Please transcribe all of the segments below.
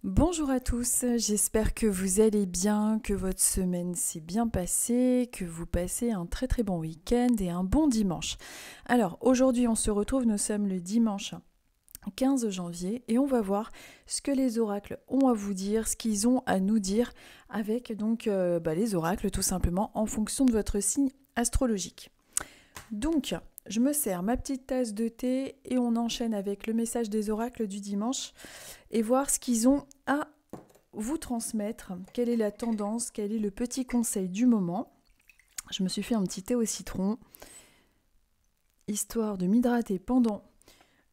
Bonjour à tous, j'espère que vous allez bien, que votre semaine s'est bien passée, que vous passez un très très bon week-end et un bon dimanche. Alors aujourd'hui on se retrouve, nous sommes le dimanche 15 janvier et on va voir ce que les oracles ont à vous dire, ce qu'ils ont à nous dire avec donc les oracles tout simplement en fonction de votre signe astrologique. Donc je me sers ma petite tasse de thé et on enchaîne avec le message des oracles du dimanche et voir ce qu'ils ont à vous transmettre, quelle est la tendance, quel est le petit conseil du moment. Je me suis fait un petit thé au citron, histoire de m'hydrater pendant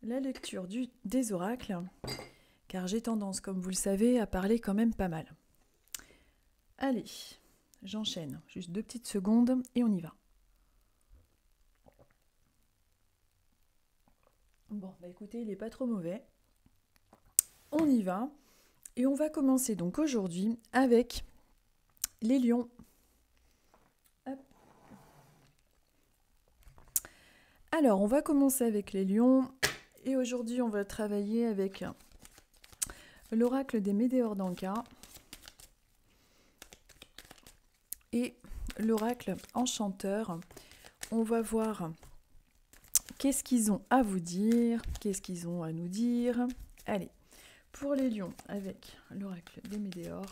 la lecture des oracles, car j'ai tendance, comme vous le savez, à parler quand même pas mal. Allez, j'enchaîne, juste 2 petites secondes et on y va. Bon, écoutez, il n'est pas trop mauvais. On y va. Et on va commencer donc aujourd'hui avec les lions. Hop. Alors, on va commencer avec les lions. Et aujourd'hui, on va travailler avec l'oracle des Médéors d'Anka et l'oracle enchanteur. On va voir qu'est-ce qu'ils ont à vous dire, qu'est-ce qu'ils ont à nous dire. Allez, pour les lions, avec l'oracle des Médéors.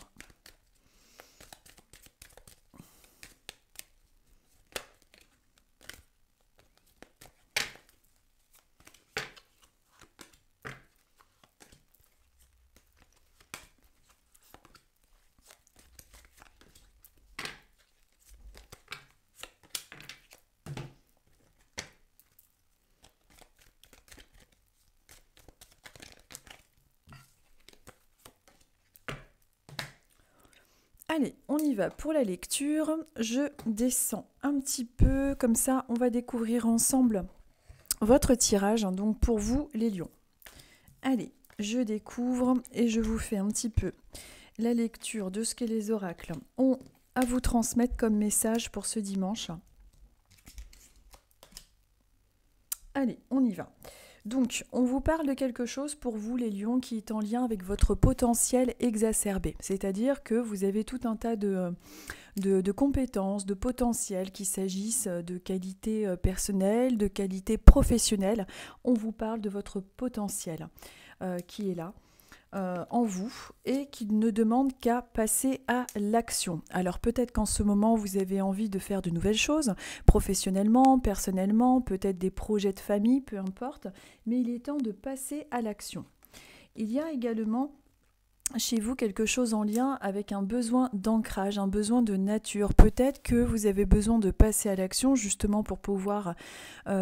Allez, on y va pour la lecture. Je descends un petit peu, comme ça on va découvrir ensemble votre tirage, donc pour vous les lions. Allez, je découvre et je vous fais un petit peu la lecture de ce que les oracles ont à vous transmettre comme message pour ce dimanche. Allez, on y va. Donc, on vous parle de quelque chose pour vous, les lions, qui est en lien avec votre potentiel exacerbé. C'est-à-dire que vous avez tout un tas de compétences, de potentiel, qu'il s'agisse de qualités personnelles, de qualités professionnelles. On vous parle de votre potentiel qui est là. En vous et qui ne demande qu'à passer à l'action. Alors peut-être qu'en ce moment vous avez envie de faire de nouvelles choses, professionnellement, personnellement, peut-être des projets de famille, peu importe, mais il est temps de passer à l'action. Il y a également chez vous quelque chose en lien avec un besoin d'ancrage, un besoin de nature. Peut-être que vous avez besoin de passer à l'action justement pour pouvoir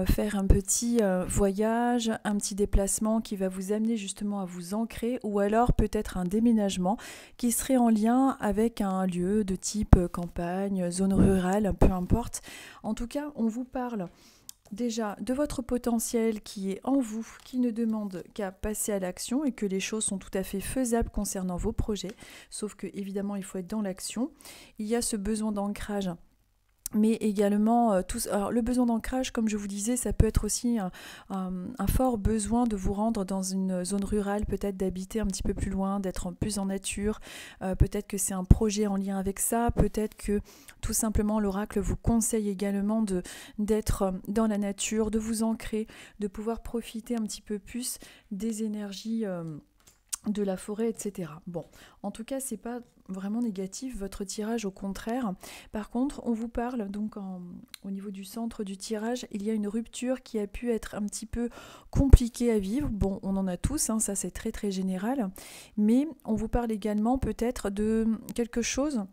faire un petit voyage, un petit déplacement qui va vous amener justement à vous ancrer, ou alors peut-être un déménagement qui serait en lien avec un lieu de type campagne, zone rurale, peu importe. En tout cas, on vous parle déjà de votre potentiel qui est en vous, qui ne demande qu'à passer à l'action et que les choses sont tout à fait faisables concernant vos projets, sauf que évidemment il faut être dans l'action. Il y a ce besoin d'ancrage, mais également alors le besoin d'ancrage, comme je vous disais, ça peut être aussi un fort besoin de vous rendre dans une zone rurale, peut-être d'habiter un petit peu plus loin, d'être plus en nature, peut-être que c'est un projet en lien avec ça, peut-être que tout simplement l'oracle vous conseille également d'être dans la nature, de vous ancrer, de pouvoir profiter un petit peu plus des énergies de la forêt, etc. Bon, en tout cas, c'est pas vraiment négatif, votre tirage, au contraire. Par contre, on vous parle, donc au niveau du centre du tirage, il y a une rupture qui a pu être un petit peu compliquée à vivre. Bon, on en a tous, hein, ça c'est très très général, mais on vous parle également peut-être de quelque chose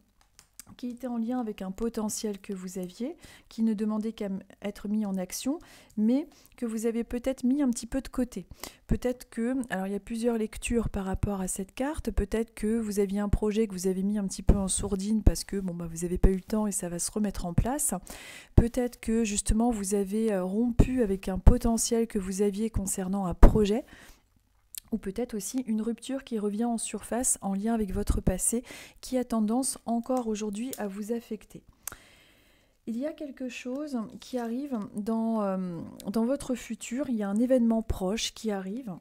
qui était en lien avec un potentiel que vous aviez, qui ne demandait qu'à être mis en action, mais que vous avez peut-être mis un petit peu de côté. Peut-être que, alors il y a plusieurs lectures par rapport à cette carte, peut-être que vous aviez un projet que vous avez mis un petit peu en sourdine parce que vous n'avez pas eu le temps et ça va se remettre en place. Peut-être que justement vous avez rompu avec un potentiel que vous aviez concernant un projet, ou peut-être aussi une rupture qui revient en surface en lien avec votre passé, qui a tendance encore aujourd'hui à vous affecter. Il y a quelque chose qui arrive dans votre futur, il y a un événement proche qui arrive,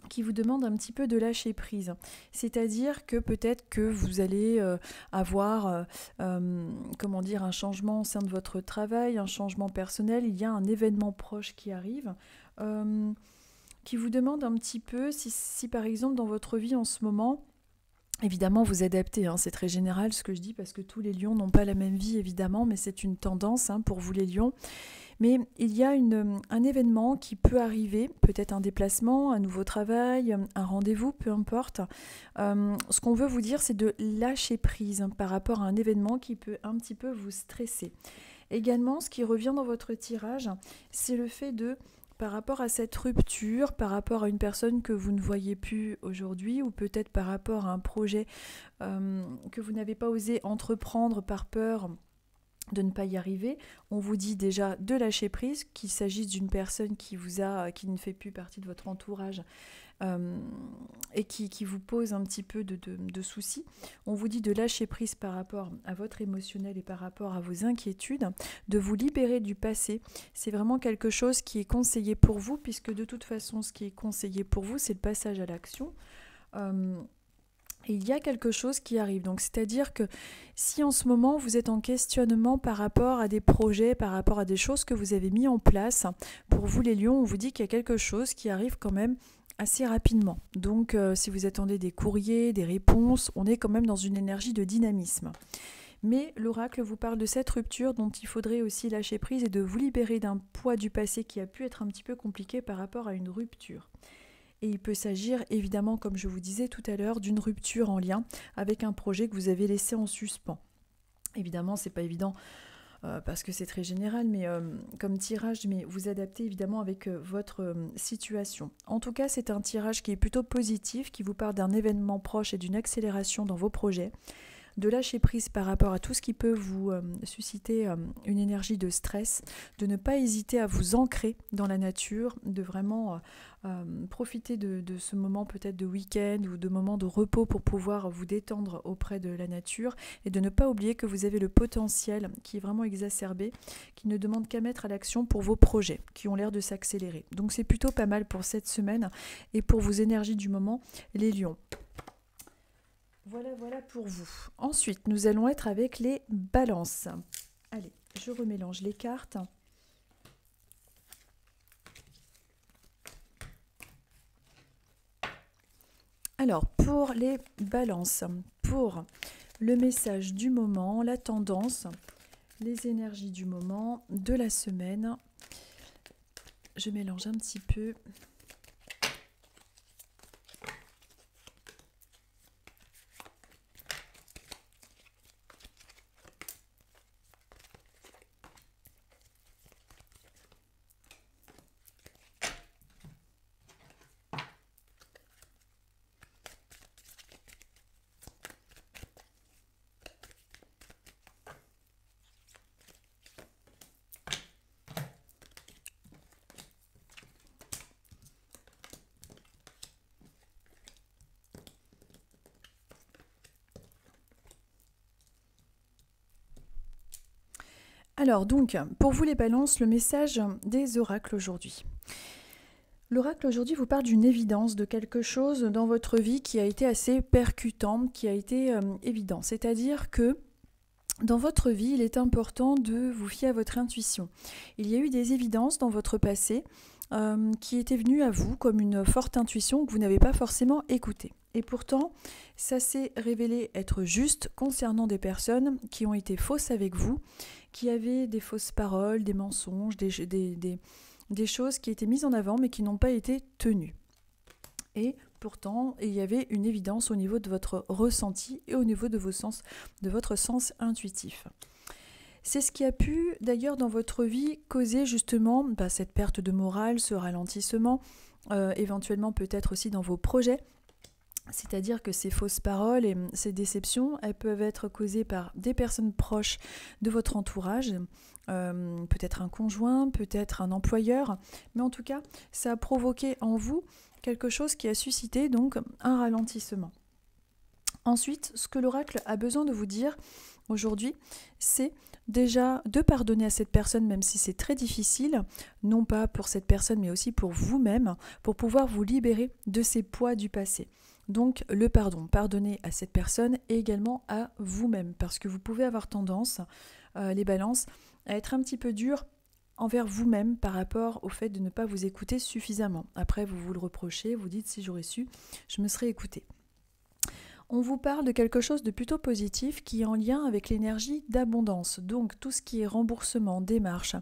qui vous demande un petit peu de lâcher prise. C'est-à-dire que peut-être que vous allez avoir comment dire, un changement au sein de votre travail, un changement personnel, il y a un événement proche qui arrive, qui vous demande un petit peu si par exemple dans votre vie en ce moment, évidemment, vous adaptez, hein, c'est très général ce que je dis parce que tous les lions n'ont pas la même vie évidemment, mais c'est une tendance hein, pour vous les lions. Mais il y a un événement qui peut arriver, peut-être un déplacement, un nouveau travail, un rendez-vous, peu importe. Ce qu'on veut vous dire, c'est de lâcher prise hein, par rapport à un événement qui peut un petit peu vous stresser. Également, ce qui revient dans votre tirage, c'est le fait de par rapport à cette rupture, par rapport à une personne que vous ne voyez plus aujourd'hui ou peut-être par rapport à un projet que vous n'avez pas osé entreprendre par peur de ne pas y arriver, on vous dit déjà de lâcher prise, qu'il s'agisse d'une personne qui ne fait plus partie de votre entourage et qui vous pose un petit peu de soucis. On vous dit de lâcher prise par rapport à votre émotionnel et par rapport à vos inquiétudes, de vous libérer du passé. C'est vraiment quelque chose qui est conseillé pour vous, puisque de toute façon, ce qui est conseillé pour vous, c'est le passage à l'action. Et il y a quelque chose qui arrive. Donc, c'est-à-dire que si en ce moment vous êtes en questionnement par rapport à des projets, par rapport à des choses que vous avez mis en place, pour vous les lions, on vous dit qu'il y a quelque chose qui arrive quand même assez rapidement. Donc, si vous attendez des courriers, des réponses, on est quand même dans une énergie de dynamisme. Mais l'oracle vous parle de cette rupture dont il faudrait aussi lâcher prise et de vous libérer d'un poids du passé qui a pu être un petit peu compliqué par rapport à une rupture. Et il peut s'agir évidemment, comme je vous disais tout à l'heure, d'une rupture en lien avec un projet que vous avez laissé en suspens. Évidemment, c'est pas évident parce que c'est très général, mais comme tirage, mais vous adaptez évidemment avec votre situation. En tout cas, c'est un tirage qui est plutôt positif, qui vous parle d'un événement proche et d'une accélération dans vos projets, de lâcher prise par rapport à tout ce qui peut vous susciter une énergie de stress, de ne pas hésiter à vous ancrer dans la nature, de vraiment profiter de ce moment peut-être de week-end ou de moments de repos pour pouvoir vous détendre auprès de la nature et de ne pas oublier que vous avez le potentiel qui est vraiment exacerbé, qui ne demande qu'à mettre à l'action pour vos projets qui ont l'air de s'accélérer. Donc c'est plutôt pas mal pour cette semaine et pour vos énergies du moment, les lions. Voilà pour vous. Ensuite, nous allons être avec les balances. Allez, je remélange les cartes. Alors, pour les balances, pour le message du moment, la tendance, les énergies du moment, de la semaine, je mélange un petit peu. Alors donc, pour vous les balances, le message des oracles aujourd'hui. L'oracle aujourd'hui vous parle d'une évidence, de quelque chose dans votre vie qui a été assez percutante, qui a été évident. C'est-à-dire que dans votre vie, il est important de vous fier à votre intuition. Il y a eu des évidences dans votre passé qui étaient venues à vous comme une forte intuition que vous n'avez pas forcément écoutée. Et pourtant, ça s'est révélé être juste concernant des personnes qui ont été fausses avec vous, qui avaient des fausses paroles, des mensonges, des choses qui étaient mises en avant mais qui n'ont pas été tenues. Et pourtant, il y avait une évidence au niveau de votre ressenti et au niveau de votre sens intuitif. C'est ce qui a pu, d'ailleurs, dans votre vie, causer justement cette perte de morale, ce ralentissement, éventuellement peut-être aussi dans vos projets. C'est-à-dire que ces fausses paroles et ces déceptions, elles peuvent être causées par des personnes proches de votre entourage, peut-être un conjoint, peut-être un employeur, mais en tout cas, ça a provoqué en vous quelque chose qui a suscité donc un ralentissement. Ensuite, ce que l'oracle a besoin de vous dire aujourd'hui, c'est déjà de pardonner à cette personne, même si c'est très difficile, non pas pour cette personne, mais aussi pour vous-même, pour pouvoir vous libérer de ces poids du passé. Donc le pardon, pardonner à cette personne et également à vous-même, parce que vous pouvez avoir tendance, les balances, à être un petit peu dur envers vous-même par rapport au fait de ne pas vous écouter suffisamment. Après, vous vous le reprochez, vous dites si j'aurais su, je me serais écouté. On vous parle de quelque chose de plutôt positif qui est en lien avec l'énergie d'abondance. Donc tout ce qui est remboursement, démarche,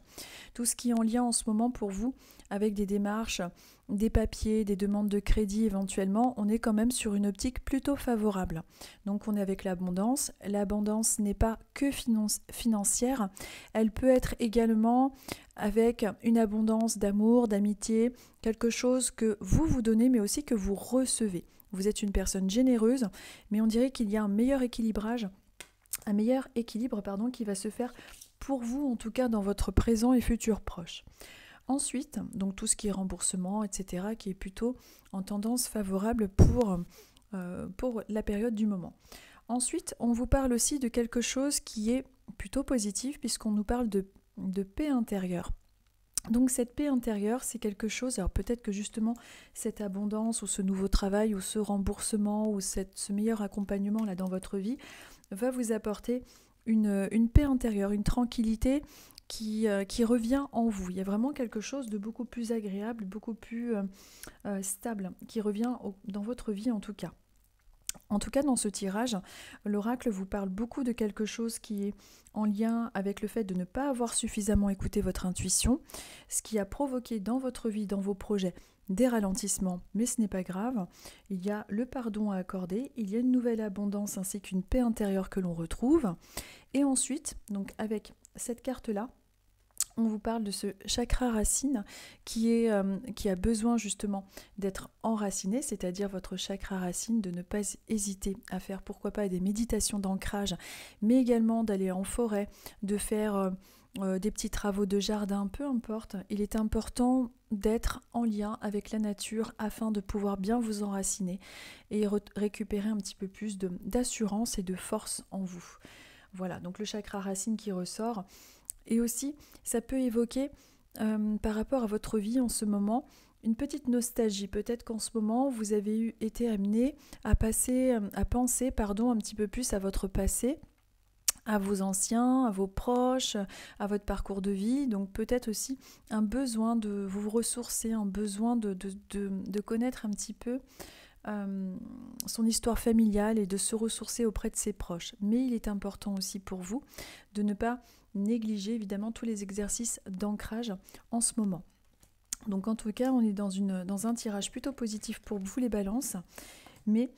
tout ce qui est en lien en ce moment pour vous avec des démarches, des papiers, des demandes de crédit éventuellement, on est quand même sur une optique plutôt favorable. Donc on est avec l'abondance. L'abondance n'est pas que financière, elle peut être également avec une abondance d'amour, d'amitié, quelque chose que vous donnez mais aussi que vous recevez. Vous êtes une personne généreuse, mais on dirait qu'il y a un meilleur équilibre qui va se faire pour vous, en tout cas dans votre présent et futur proche. Ensuite, donc tout ce qui est remboursement, etc., qui est plutôt en tendance favorable pour la période du moment. Ensuite, on vous parle aussi de quelque chose qui est plutôt positif, puisqu'on nous parle de paix intérieure. Donc cette paix intérieure, c'est quelque chose, alors peut-être que justement cette abondance ou ce nouveau travail ou ce remboursement ou ce meilleur accompagnement là dans votre vie va vous apporter une paix intérieure, une tranquillité qui revient en vous. Il y a vraiment quelque chose de beaucoup plus agréable, beaucoup plus stable qui revient dans votre vie en tout cas. En tout cas, dans ce tirage, l'oracle vous parle beaucoup de quelque chose qui est en lien avec le fait de ne pas avoir suffisamment écouté votre intuition, ce qui a provoqué dans votre vie, dans vos projets, des ralentissements, mais ce n'est pas grave. Il y a le pardon à accorder, il y a une nouvelle abondance ainsi qu'une paix intérieure que l'on retrouve. Et ensuite, donc avec cette carte-là, on vous parle de ce chakra racine qui a besoin justement d'être enraciné, c'est-à-dire votre chakra racine, de ne pas hésiter à faire pourquoi pas des méditations d'ancrage, mais également d'aller en forêt, de faire des petits travaux de jardin, peu importe. Il est important d'être en lien avec la nature afin de pouvoir bien vous enraciner et récupérer un petit peu plus d'assurance et de force en vous. Voilà, donc le chakra racine qui ressort. Et aussi, ça peut évoquer, par rapport à votre vie en ce moment, une petite nostalgie. Peut-être qu'en ce moment, vous avez été amené à penser un petit peu plus à votre passé, à vos anciens, à vos proches, à votre parcours de vie. Donc peut-être aussi un besoin de vous ressourcer, un besoin de connaître un petit peu son histoire familiale et de se ressourcer auprès de ses proches. Mais il est important aussi pour vous de ne pas négliger évidemment tous les exercices d'ancrage en ce moment. Donc en tout cas, on est dans un tirage plutôt positif pour vous les balances, mais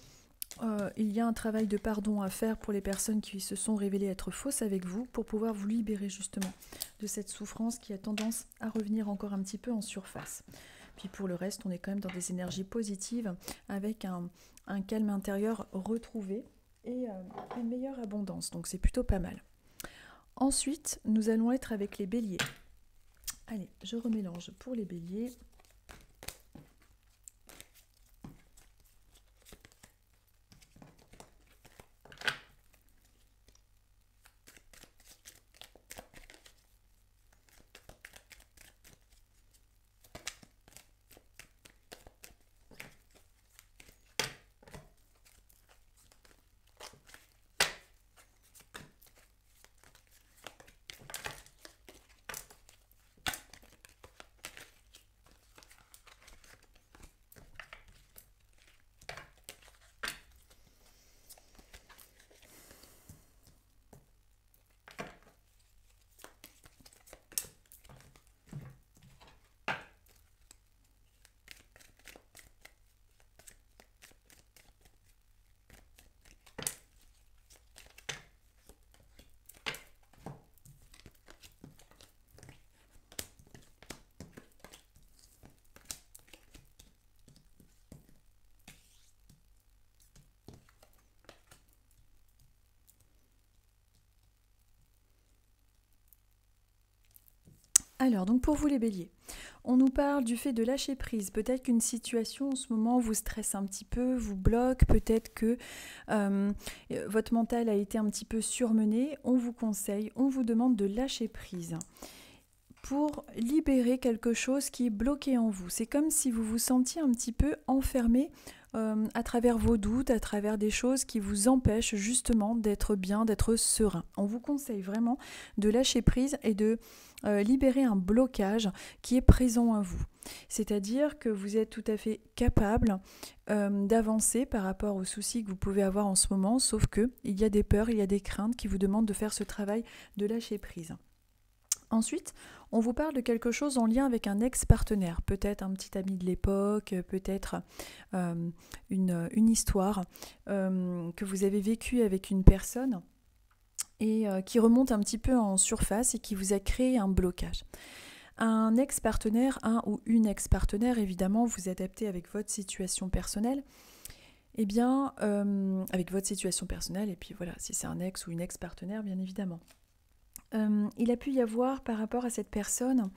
il y a un travail de pardon à faire pour les personnes qui se sont révélées être fausses avec vous pour pouvoir vous libérer justement de cette souffrance qui a tendance à revenir encore un petit peu en surface. Puis pour le reste, on est quand même dans des énergies positives avec un calme intérieur retrouvé et une meilleure abondance. Donc c'est plutôt pas mal. Ensuite, nous allons être avec les béliers. Allez, je remélange pour les béliers. Alors, donc pour vous les béliers, On nous parle du fait de lâcher prise. Peut-être qu'une situation en ce moment vous stresse un petit peu, vous bloque, peut-être que votre mental a été un petit peu surmené. On vous conseille, on vous demande de lâcher prise pour libérer quelque chose qui est bloqué en vous. C'est comme si vous vous sentiez un petit peu enfermé à travers vos doutes, à travers des choses qui vous empêchent justement d'être bien, d'être serein. On vous conseille vraiment de lâcher prise et de libérer un blocage qui est présent à vous. C'est-à-dire que vous êtes tout à fait capable d'avancer par rapport aux soucis que vous pouvez avoir en ce moment, sauf que il y a des peurs, il y a des craintes qui vous demandent de faire ce travail de lâcher prise. Ensuite, on vous parle de quelque chose en lien avec un ex-partenaire, peut-être un petit ami de l'époque, peut-être une histoire que vous avez vécue avec une personne et qui remonte un petit peu en surface et qui vous a créé un blocage. Un ex-partenaire, un ou une ex-partenaire, évidemment, vous adaptez avec votre situation personnelle. Eh bien, avec votre situation personnelle, et puis voilà, si c'est un ex ou une ex-partenaire, bien évidemment. Il a pu y avoir par rapport à cette personne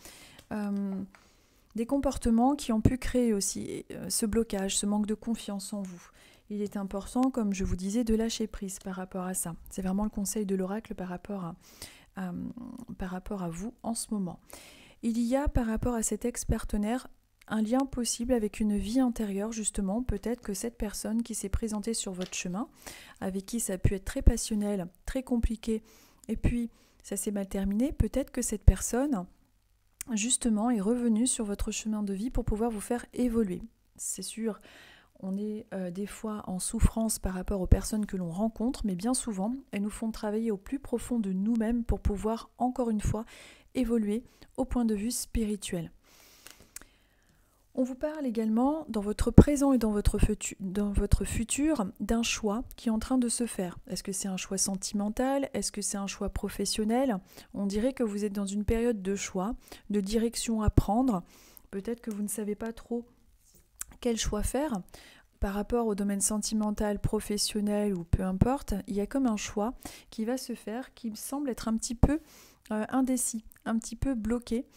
des comportements qui ont pu créer aussi ce blocage, ce manque de confiance en vous. Il est important, comme je vous disais, de lâcher prise par rapport à ça. C'est vraiment le conseil de l'oracle par rapport à vous en ce moment. Il y a par rapport à cet ex-partenaire un lien possible avec une vie intérieure justement. Peut-être que cette personne qui s'est présentée sur votre chemin, avec qui ça a pu être très passionnel, très compliqué, et puis ça s'est mal terminé, peut-être que cette personne, justement, est revenue sur votre chemin de vie pour pouvoir vous faire évoluer. C'est sûr, on est des fois en souffrance par rapport aux personnes que l'on rencontre, mais bien souvent, elles nous font travailler au plus profond de nous-mêmes pour pouvoir, encore une fois, évoluer au point de vue spirituel. On vous parle également, dans votre présent et dans votre futur, d'un choix qui est en train de se faire. Est-ce que c'est un choix sentimental? Est-ce que c'est un choix professionnel? On dirait que vous êtes dans une période de choix, de direction à prendre. Peut-être que vous ne savez pas trop quel choix faire. Par rapport au domaine sentimental, professionnel ou peu importe, il y a comme un choix qui va se faire, qui me semble être un petit peu indécis, un petit peu bloqué.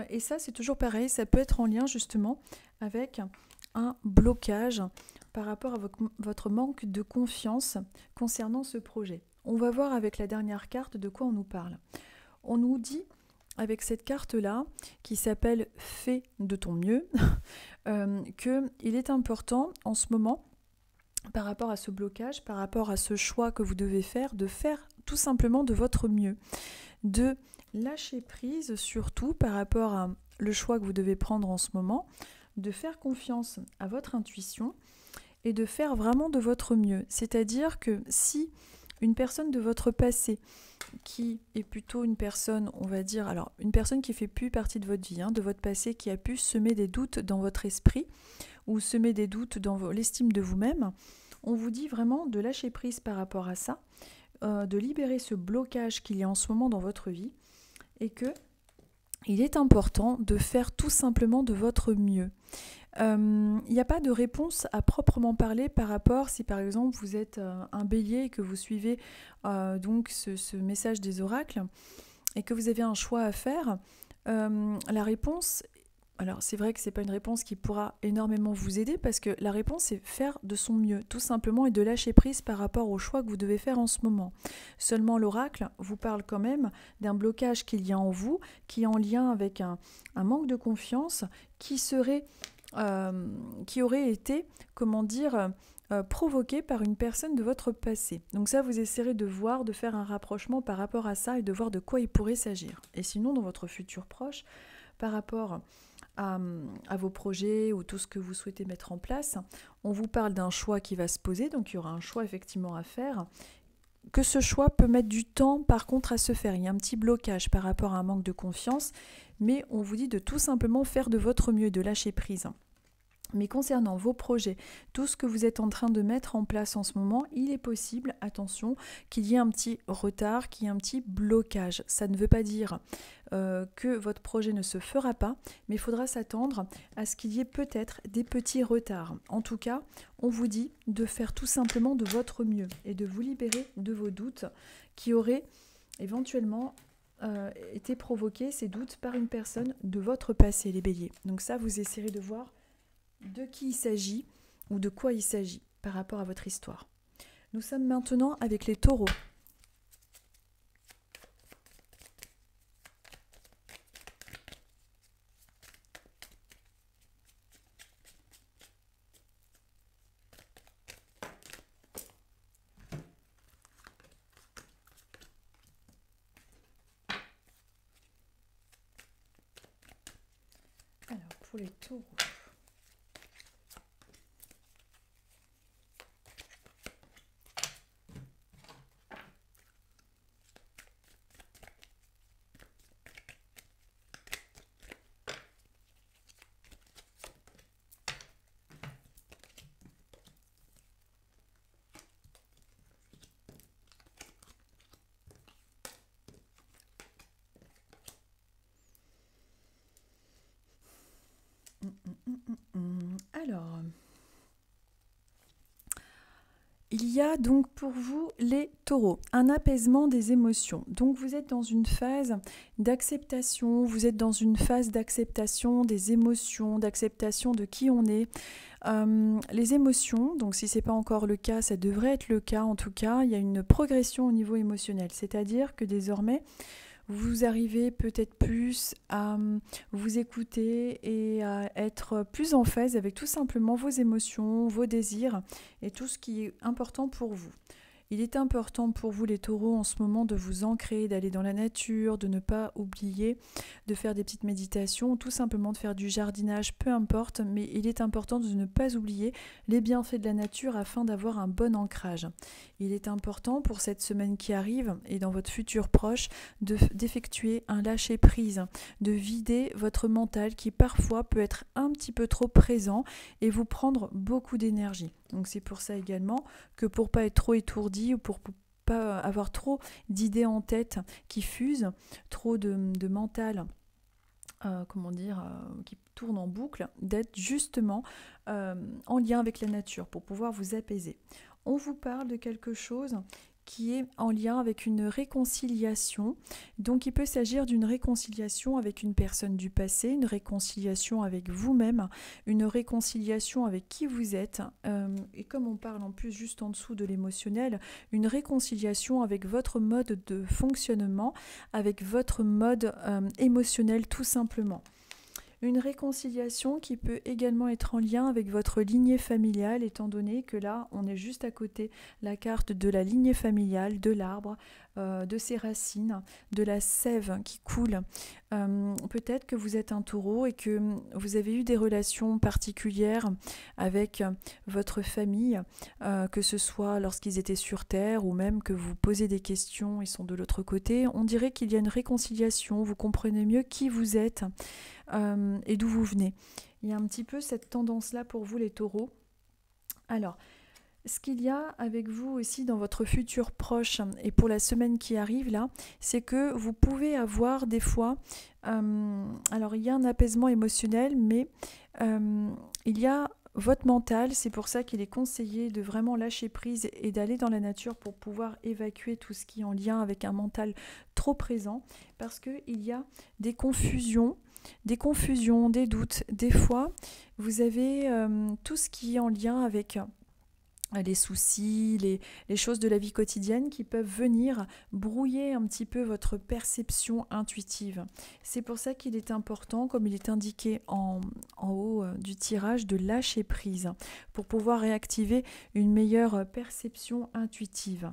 Et ça, c'est toujours pareil, ça peut être en lien justement avec un blocage par rapport à votre manque de confiance concernant ce projet. On va voir avec la dernière carte de quoi on nous parle. On nous dit, avec cette carte-là, qui s'appelle « Fais de ton mieux », qu'il est important en ce moment, par rapport à ce blocage, par rapport à ce choix que vous devez faire, de faire tout simplement de votre mieux, de lâcher prise surtout par rapport à le choix que vous devez prendre en ce moment, de faire confiance à votre intuition et de faire vraiment de votre mieux. C'est-à-dire que si une personne de votre passé, qui est plutôt une personne, on va dire, alors une personne qui ne fait plus partie de votre vie, de votre passé, qui a pu semer des doutes dans votre esprit ou semer des doutes dans l'estime de vous-même, on vous dit vraiment de lâcher prise par rapport à ça, de libérer ce blocage qu'il y a en ce moment dans votre vie, et que il est important de faire tout simplement de votre mieux. Il n'y a pas de réponse à proprement parler par rapport, si par exemple vous êtes un bélier et que vous suivez donc ce message des oracles et que vous avez un choix à faire, la réponse, alors c'est vrai que ce n'est pas une réponse qui pourra énormément vous aider parce que la réponse c'est faire de son mieux tout simplement et de lâcher prise par rapport au choix que vous devez faire en ce moment. Seulement l'oracle vous parle quand même d'un blocage qu'il y a en vous, qui est en lien avec un manque de confiance qui aurait été, comment dire, provoqué par une personne de votre passé. Donc ça, vous essaierez de voir, de faire un rapprochement par rapport à ça et de voir de quoi il pourrait s'agir. Et sinon, dans votre futur proche, par rapport à vos projets ou tout ce que vous souhaitez mettre en place, on vous parle d'un choix qui va se poser, donc il y aura un choix effectivement à faire, que ce choix peut mettre du temps par contre à se faire. Il y a un petit blocage par rapport à un manque de confiance, mais on vous dit de tout simplement faire de votre mieux, de lâcher prise. Mais concernant vos projets, tout ce que vous êtes en train de mettre en place en ce moment, il est possible, attention, qu'il y ait un petit retard, qu'il y ait un petit blocage. Ça ne veut pas dire que votre projet ne se fera pas, mais il faudra s'attendre à ce qu'il y ait peut-être des petits retards. En tout cas, on vous dit de faire tout simplement de votre mieux et de vous libérer de vos doutes qui auraient éventuellement été provoqués, ces doutes, par une personne de votre passé, les béliers. Donc ça, vous essayerez de voir de qui il s'agit ou de quoi il s'agit par rapport à votre histoire. Nous sommes maintenant avec les taureaux. Alors, pour les taureaux. Alors, il y a donc pour vous les taureaux, un apaisement des émotions. Donc vous êtes dans une phase d'acceptation, vous êtes dans une phase d'acceptation des émotions, d'acceptation de qui on est. Les émotions, donc si ce n'est pas encore le cas, ça devrait être le cas en tout cas, il y a une progression au niveau émotionnel. C'est-à-dire que désormais, vous arrivez peut-être plus à vous écouter et à être plus en phase avec tout simplement vos émotions, vos désirs et tout ce qui est important pour vous. Il est important pour vous les taureaux en ce moment de vous ancrer, d'aller dans la nature, de ne pas oublier de faire des petites méditations, tout simplement de faire du jardinage, peu importe, mais il est important de ne pas oublier les bienfaits de la nature afin d'avoir un bon ancrage. Il est important pour cette semaine qui arrive et dans votre futur proche d'effectuer un lâcher-prise, de vider votre mental qui parfois peut être un petit peu trop présent et vous prendre beaucoup d'énergie. Donc c'est pour ça également que pour pas être trop étourdi ou pour pas avoir trop d'idées en tête qui fusent, trop de mental, qui tourne en boucle, d'être justement en lien avec la nature pour pouvoir vous apaiser. On vous parle de quelque chose qui est en lien avec une réconciliation. Donc il peut s'agir d'une réconciliation avec une personne du passé, une réconciliation avec vous-même, une réconciliation avec qui vous êtes, et comme on parle en plus juste en dessous de l'émotionnel, une réconciliation avec votre mode de fonctionnement, avec votre mode émotionnel tout simplement. Une réconciliation qui peut également être en lien avec votre lignée familiale, étant donné que là, on est juste à côté la carte de la lignée familiale, de l'arbre, de ses racines, de la sève qui coule. Peut-être que vous êtes un taureau et que vous avez eu des relations particulières avec votre famille, que ce soit lorsqu'ils étaient sur Terre ou même que vous posez des questions, ils sont de l'autre côté. On dirait qu'il y a une réconciliation, vous comprenez mieux qui vous êtes et d'où vous venez. Il y a un petit peu cette tendance-là pour vous les taureaux. Alors, ce qu'il y a avec vous aussi dans votre futur proche et pour la semaine qui arrive là, c'est que vous pouvez avoir des fois, alors il y a un apaisement émotionnel, mais il y a votre mental, c'est pour ça qu'il est conseillé de vraiment lâcher prise et d'aller dans la nature pour pouvoir évacuer tout ce qui est en lien avec un mental trop présent, parce qu'il y a des confusions, des doutes. Des fois, vous avez tout ce qui est en lien avec les soucis, les choses de la vie quotidienne qui peuvent venir brouiller un petit peu votre perception intuitive. C'est pour ça qu'il est important, comme il est indiqué en haut du tirage, de lâcher prise pour pouvoir réactiver une meilleure perception intuitive.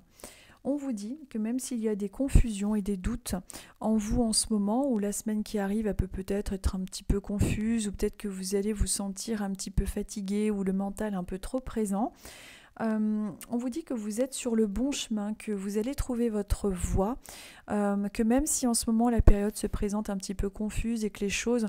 On vous dit que même s'il y a des confusions et des doutes en vous en ce moment, ou la semaine qui arrive, elle peut peut-être être un petit peu confuse, ou peut-être que vous allez vous sentir un petit peu fatigué ou le mental un peu trop présent, on vous dit que vous êtes sur le bon chemin, que vous allez trouver votre voie, que même si en ce moment la période se présente un petit peu confuse et que les choses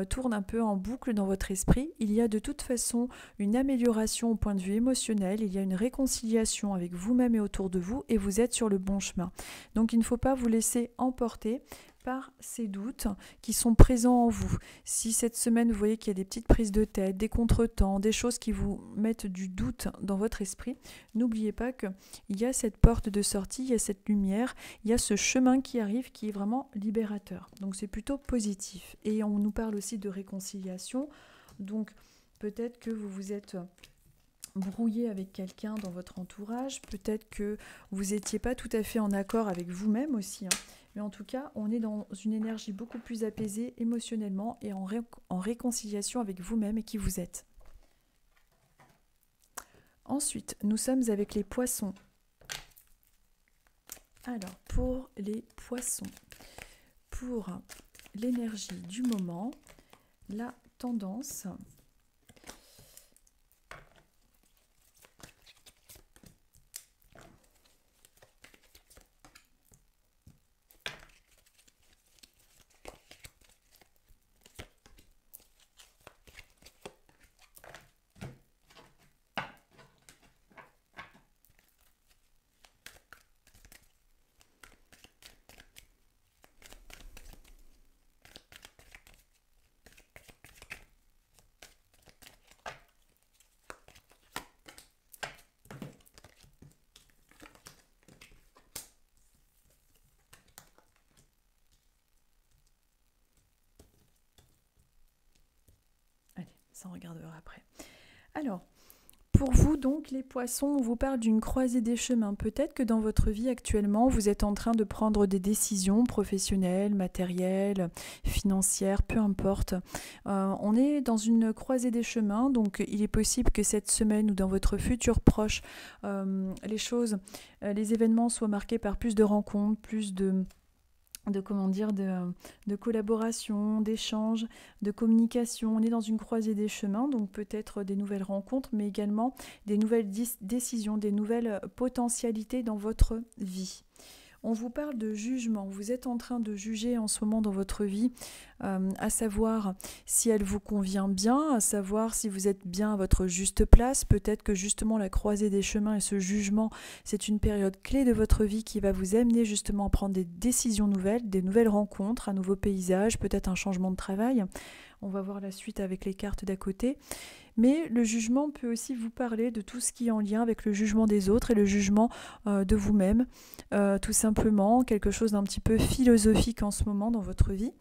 tournent un peu en boucle dans votre esprit, il y a de toute façon une amélioration au point de vue émotionnel, il y a une réconciliation avec vous-même et autour de vous et vous êtes sur le bon chemin. Donc il ne faut pas vous laisser emporter par ces doutes qui sont présents en vous. Si cette semaine, vous voyez qu'il y a des petites prises de tête, des contretemps, des choses qui vous mettent du doute dans votre esprit, n'oubliez pas qu'il y a cette porte de sortie, il y a cette lumière, il y a ce chemin qui arrive qui est vraiment libérateur. Donc c'est plutôt positif. Et on nous parle aussi de réconciliation. Donc peut-être que vous vous êtes brouillé avec quelqu'un dans votre entourage, peut-être que vous n'étiez pas tout à fait en accord avec vous-même aussi, hein. Mais en tout cas, on est dans une énergie beaucoup plus apaisée émotionnellement et en réconciliation avec vous-même et qui vous êtes. Ensuite, nous sommes avec les poissons. Alors, pour les poissons, pour l'énergie du moment, la tendance... Ça, on regardera après. Alors, pour vous, donc, les poissons, on vous parle d'une croisée des chemins. Peut-être que dans votre vie actuellement, vous êtes en train de prendre des décisions professionnelles, matérielles, financières, peu importe. On est dans une croisée des chemins, donc il est possible que cette semaine ou dans votre futur proche, les événements soient marqués par plus de rencontres, plus de collaboration, d'échange, de communication. On est dans une croisée des chemins, donc peut-être des nouvelles rencontres, mais également des nouvelles décisions, des nouvelles potentialités dans votre vie. On vous parle de jugement. Vous êtes en train de juger en ce moment dans votre vie, à savoir si elle vous convient bien, à savoir si vous êtes bien à votre juste place. Peut-être que justement la croisée des chemins et ce jugement, c'est une période clé de votre vie qui va vous amener justement à prendre des décisions nouvelles, des nouvelles rencontres, un nouveau paysage, peut-être un changement de travail. On va voir la suite avec les cartes d'à côté. Mais le jugement peut aussi vous parler de tout ce qui est en lien avec le jugement des autres et le jugement de vous-même. Tout simplement, quelque chose d'un petit peu philosophique en ce moment dans votre vie.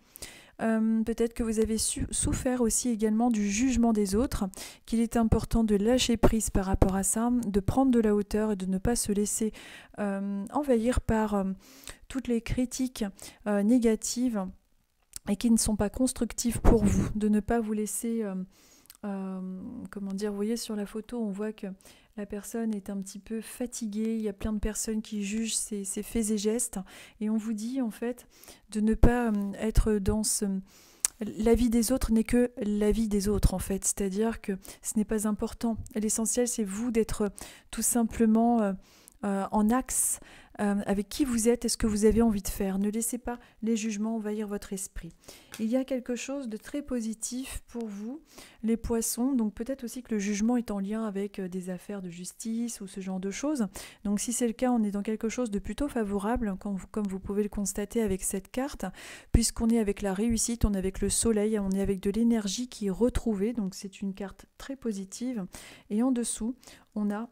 Peut-être que vous avez souffert aussi également du jugement des autres, qu'il est important de lâcher prise par rapport à ça, de prendre de la hauteur et de ne pas se laisser envahir par toutes les critiques négatives et qui ne sont pas constructives pour vous, de ne pas vous laisser... vous voyez sur la photo, on voit que la personne est un petit peu fatiguée, il y a plein de personnes qui jugent ses faits et gestes, et on vous dit en fait de ne pas être dans la vie des autres n'est que la vie des autres en fait, c'est-à-dire que ce n'est pas important. L'essentiel c'est vous d'être tout simplement en axe avec qui vous êtes et ce que vous avez envie de faire. Ne laissez pas les jugements envahir votre esprit. Il y a quelque chose de très positif pour vous, les poissons. Donc peut-être aussi que le jugement est en lien avec des affaires de justice ou ce genre de choses. Donc si c'est le cas, on est dans quelque chose de plutôt favorable, comme vous pouvez le constater avec cette carte, puisqu'on est avec la réussite, on est avec le soleil, on est avec de l'énergie qui est retrouvée. Donc c'est une carte très positive. Et en dessous, on a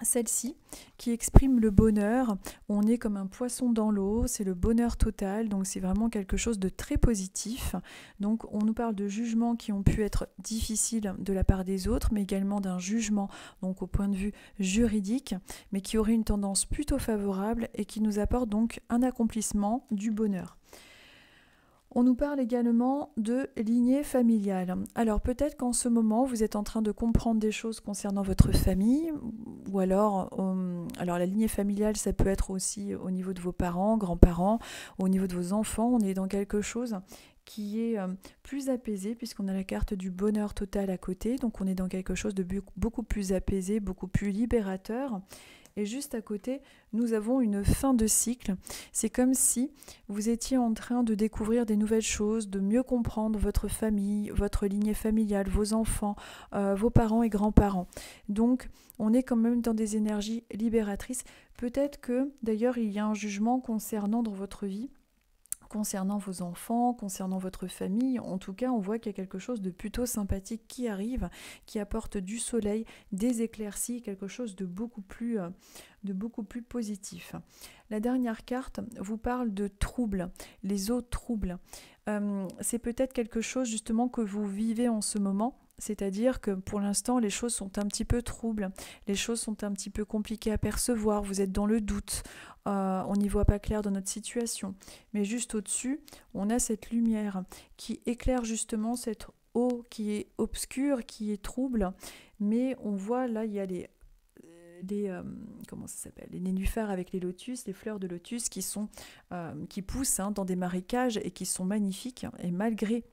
celle-ci qui exprime le bonheur. On est comme un poisson dans l'eau, c'est le bonheur total, donc c'est vraiment quelque chose de très positif. Donc on nous parle de jugements qui ont pu être difficiles de la part des autres, mais également d'un jugement donc au point de vue juridique, mais qui aurait une tendance plutôt favorable et qui nous apporte donc un accomplissement du bonheur. On nous parle également de lignée familiale. Alors peut-être qu'en ce moment, vous êtes en train de comprendre des choses concernant votre famille, ou alors la lignée familiale, ça peut être aussi au niveau de vos parents, grands-parents, au niveau de vos enfants. On est dans quelque chose qui est plus apaisé, puisqu'on a la carte du bonheur total à côté, donc on est dans quelque chose de beaucoup plus apaisé, beaucoup plus libérateur. Et juste à côté, nous avons une fin de cycle. C'est comme si vous étiez en train de découvrir des nouvelles choses, de mieux comprendre votre famille, votre lignée familiale, vos enfants, vos parents et grands-parents. Donc, on est quand même dans des énergies libératrices. Peut-être que, d'ailleurs, il y a un jugement concernant dans votre vie concernant vos enfants, concernant votre famille. En tout cas, on voit qu'il y a quelque chose de plutôt sympathique qui arrive, qui apporte du soleil, des éclaircies, quelque chose de beaucoup plus positif. La dernière carte vous parle de troubles, les autres troubles. C'est peut-être quelque chose justement que vous vivez en ce moment. C'est-à-dire que pour l'instant, les choses sont un petit peu troubles, les choses sont un petit peu compliquées à percevoir, vous êtes dans le doute, on n'y voit pas clair dans notre situation. Mais juste au-dessus, on a cette lumière qui éclaire justement cette eau qui est obscure, qui est trouble, mais on voit là, il y a comment ça s'appelle, les nénuphars avec les lotus, les fleurs de lotus qui poussent dans des marécages et qui sont magnifiques, et malgré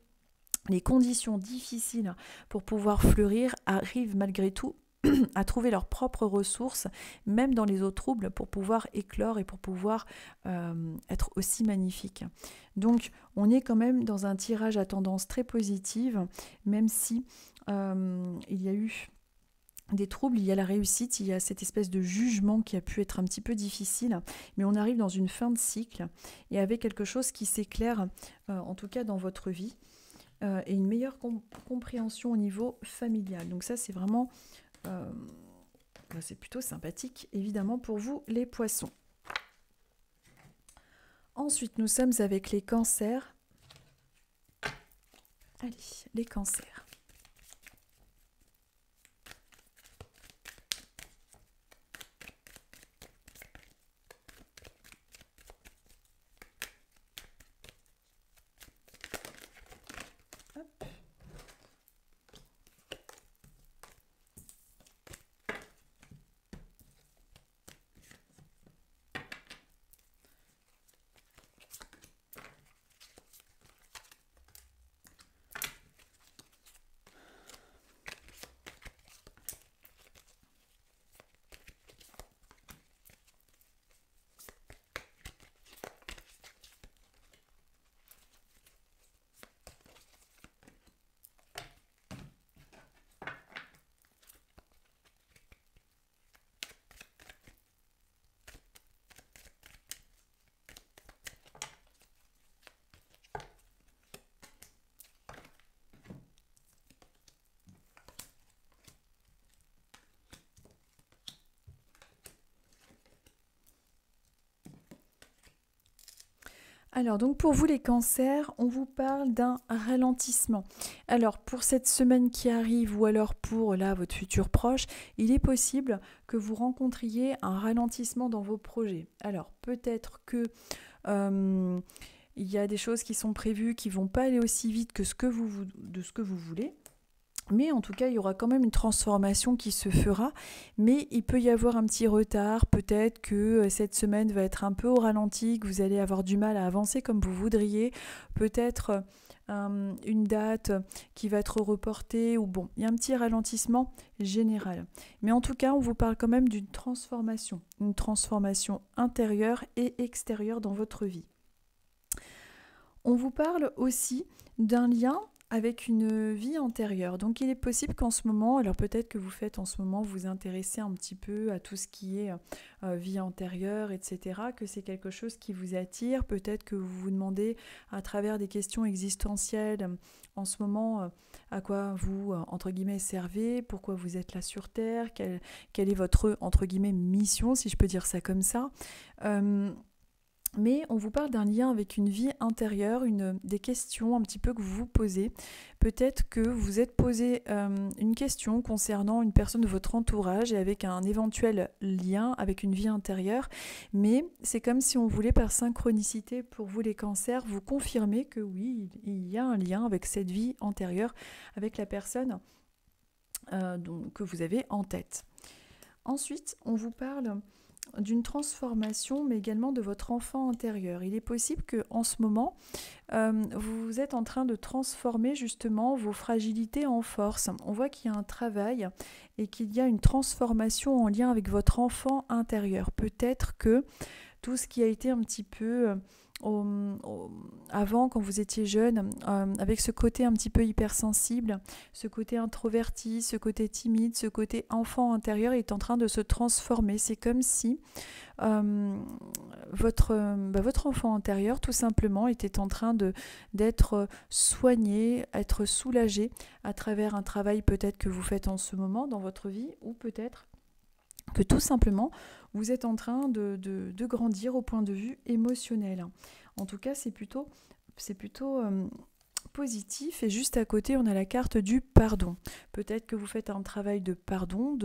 les conditions difficiles pour pouvoir fleurir, arrivent malgré tout à trouver leurs propres ressources, même dans les eaux troubles, pour pouvoir éclore et pour pouvoir être aussi magnifiques. Donc, on est quand même dans un tirage à tendance très positive, même si il y a eu des troubles, il y a la réussite, il y a cette espèce de jugement qui a pu être un petit peu difficile, mais on arrive dans une fin de cycle et avec quelque chose qui s'éclaire, en tout cas dans votre vie, et une meilleure compréhension au niveau familial. Donc ça, c'est vraiment, c'est plutôt sympathique, évidemment, pour vous, les poissons. Ensuite, nous sommes avec les cancers. Allez, les cancers. Alors donc pour vous les cancers, on vous parle d'un ralentissement. Alors pour cette semaine qui arrive ou alors pour là votre futur proche, il est possible que vous rencontriez un ralentissement dans vos projets. Alors peut-être que il y a des choses qui sont prévues qui ne vont pas aller aussi vite que ce que vous voulez. Mais en tout cas, il y aura quand même une transformation qui se fera, mais il peut y avoir un petit retard, peut-être que cette semaine va être un peu au ralenti, que vous allez avoir du mal à avancer comme vous voudriez, peut-être une date qui va être reportée, ou bon, il y a un petit ralentissement général. Mais en tout cas, on vous parle quand même d'une transformation, une transformation intérieure et extérieure dans votre vie. On vous parle aussi d'un lien avec une vie antérieure. Donc il est possible qu'en ce moment, alors peut-être que vous faites en ce moment, vous intéressez un petit peu à tout ce qui est vie antérieure, etc., que c'est quelque chose qui vous attire, peut-être que vous vous demandez à travers des questions existentielles en ce moment à quoi vous, entre guillemets, servez, pourquoi vous êtes là sur Terre, quelle est votre, entre guillemets, mission, si je peux dire ça comme ça. Mais on vous parle d'un lien avec une vie intérieure, des questions un petit peu que vous vous posez. Peut-être que vous êtes posé une question concernant une personne de votre entourage et avec un éventuel lien avec une vie intérieure. Mais c'est comme si on voulait par synchronicité pour vous les cancers, vous confirmer que oui, il y a un lien avec cette vie antérieure, avec la personne que vous avez en tête. Ensuite, on vous parle d'une transformation, mais également de votre enfant intérieur. Il est possible qu'en ce moment, vous êtes en train de transformer justement vos fragilités en force. On voit qu'il y a un travail et qu'il y a une transformation en lien avec votre enfant intérieur. Peut-être que tout ce qui a été un petit peu avant, quand vous étiez jeune, avec ce côté un petit peu hypersensible, ce côté introverti, ce côté timide, ce côté enfant intérieur est en train de se transformer. C'est comme si votre enfant intérieur, tout simplement, était en train d'être soigné, être soulagé à travers un travail peut-être que vous faites en ce moment dans votre vie, ou peut-être que tout simplement, vous êtes en train de grandir au point de vue émotionnel. En tout cas, c'est plutôt positif. Et juste à côté, on a la carte du pardon. Peut-être que vous faites un travail de pardon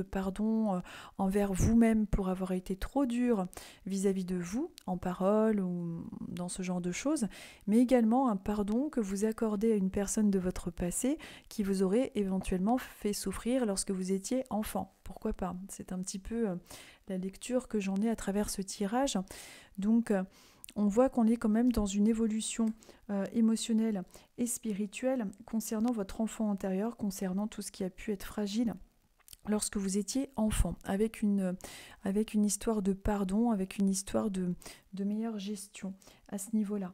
envers vous-même pour avoir été trop dur vis-à-vis de vous, en parole ou dans ce genre de choses, mais également un pardon que vous accordez à une personne de votre passé qui vous aurait éventuellement fait souffrir lorsque vous étiez enfant. Pourquoi pas? C'est un petit peu la lecture que j'en ai à travers ce tirage. Donc, on voit qu'on est quand même dans une évolution émotionnelle et spirituelle concernant votre enfant intérieur, concernant tout ce qui a pu être fragile lorsque vous étiez enfant, avec une histoire de pardon, avec une histoire de meilleure gestion à ce niveau-là.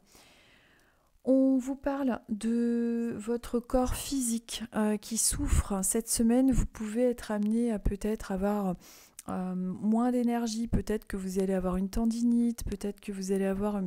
On vous parle de votre corps physique qui souffre. Cette semaine, vous pouvez être amené à peut-être avoir moins d'énergie, peut-être que vous allez avoir une tendinite, peut-être que vous allez avoir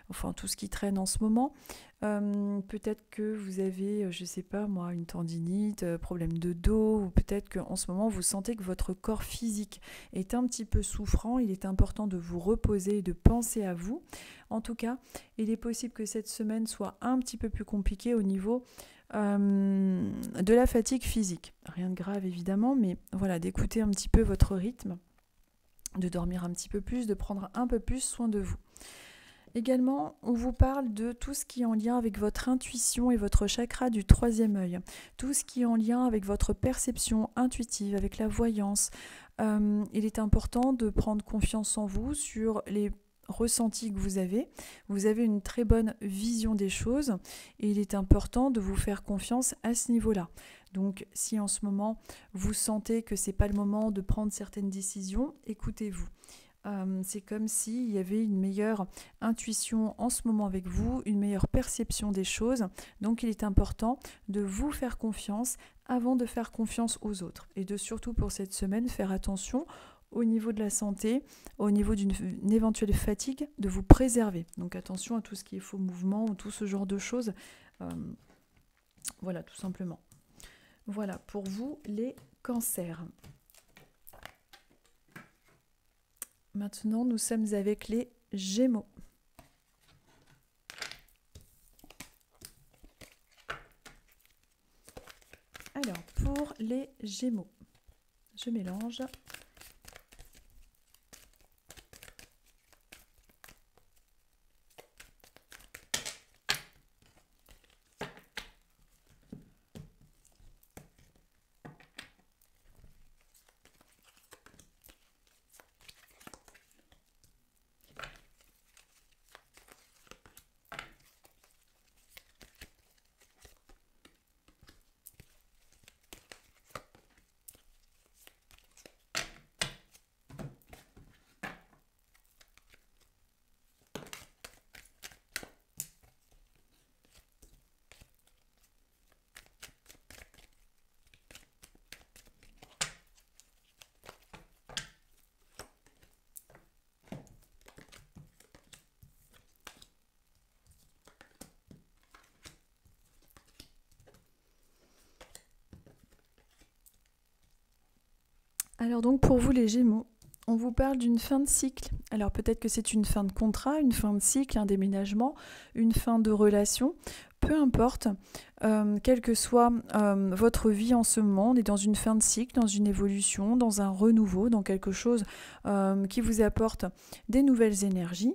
enfin tout ce qui traîne en ce moment, peut-être que vous avez, je sais pas moi, une tendinite, problème de dos, ou peut-être qu'en ce moment vous sentez que votre corps physique est un petit peu souffrant. Il est important de vous reposer et de penser à vous. En tout cas, il est possible que cette semaine soit un petit peu plus compliquée au niveau de la fatigue physique. Rien de grave évidemment, mais voilà, d'écouter un petit peu votre rythme, de dormir un petit peu plus, de prendre un peu plus soin de vous. Également, on vous parle de tout ce qui est en lien avec votre intuition et votre chakra du troisième œil. Tout ce qui est en lien avec votre perception intuitive, avec la voyance. Il est important de prendre confiance en vous sur les ressenti que vous avez. Vous avez une très bonne vision des choses et il est important de vous faire confiance à ce niveau-là. Donc si en ce moment vous sentez que c'est pas le moment de prendre certaines décisions, écoutez-vous. C'est comme s'il y avait une meilleure intuition en ce moment avec vous, une meilleure perception des choses. Donc il est important de vous faire confiance avant de faire confiance aux autres. Et de surtout pour cette semaine faire attention au niveau de la santé, au niveau d'une éventuelle fatigue, de vous préserver. Donc attention à tout ce qui est faux mouvement ou tout ce genre de choses. Voilà, tout simplement. Voilà, pour vous, les cancers. Maintenant, nous sommes avec les Gémeaux. Alors, pour les Gémeaux, je mélange. Alors donc pour vous les Gémeaux, on vous parle d'une fin de cycle. Alors peut-être que c'est une fin de contrat, une fin de cycle, un déménagement, une fin de relation. Peu importe, quelle que soit votre vie en ce moment, on est dans une fin de cycle, dans une évolution, dans un renouveau, dans quelque chose qui vous apporte des nouvelles énergies.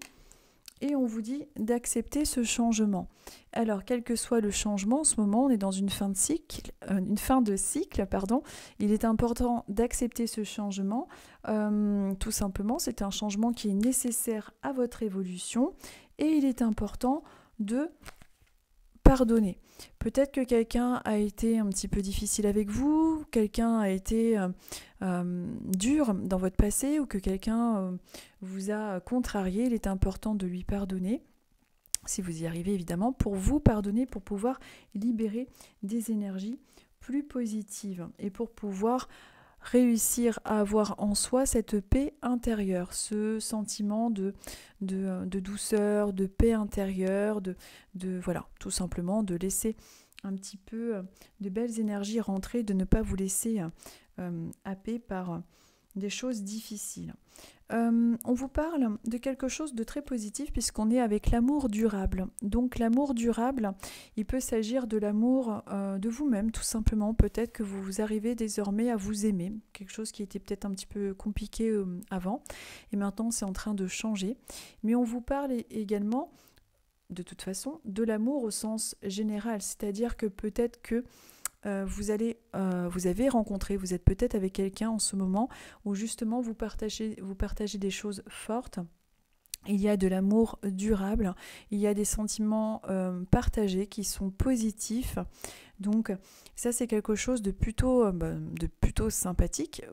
Et on vous dit d'accepter ce changement. Alors, quel que soit le changement, en ce moment, on est dans une fin de cycle, Il est important d'accepter ce changement. Tout simplement, c'est un changement qui est nécessaire à votre évolution et il est important de pardonner. Peut-être que quelqu'un a été un petit peu difficile avec vous, quelqu'un a été dur dans votre passé ou que quelqu'un vous a contrarié. Il est important de lui pardonner si vous y arrivez évidemment, pour vous pardonner, pour pouvoir libérer des énergies plus positives et pour pouvoir réussir à avoir en soi cette paix intérieure, ce sentiment de douceur, de paix intérieure, voilà, tout simplement de laisser un petit peu de belles énergies rentrer, de ne pas vous laisser happer par des choses difficiles. On vous parle de quelque chose de très positif puisqu'on est avec l'amour durable. Donc l'amour durable, il peut s'agir de l'amour de vous-même tout simplement. Peut-être que vous arrivez désormais à vous aimer, quelque chose qui était peut-être un petit peu compliqué avant et maintenant c'est en train de changer. Mais on vous parle également de toute façon de l'amour au sens général, c'est-à-dire que peut-être que vous avez rencontré, vous êtes peut-être avec quelqu'un en ce moment où justement vous partagez des choses fortes. Il y a de l'amour durable, il y a des sentiments partagés qui sont positifs. Donc ça c'est quelque chose de plutôt sympathique.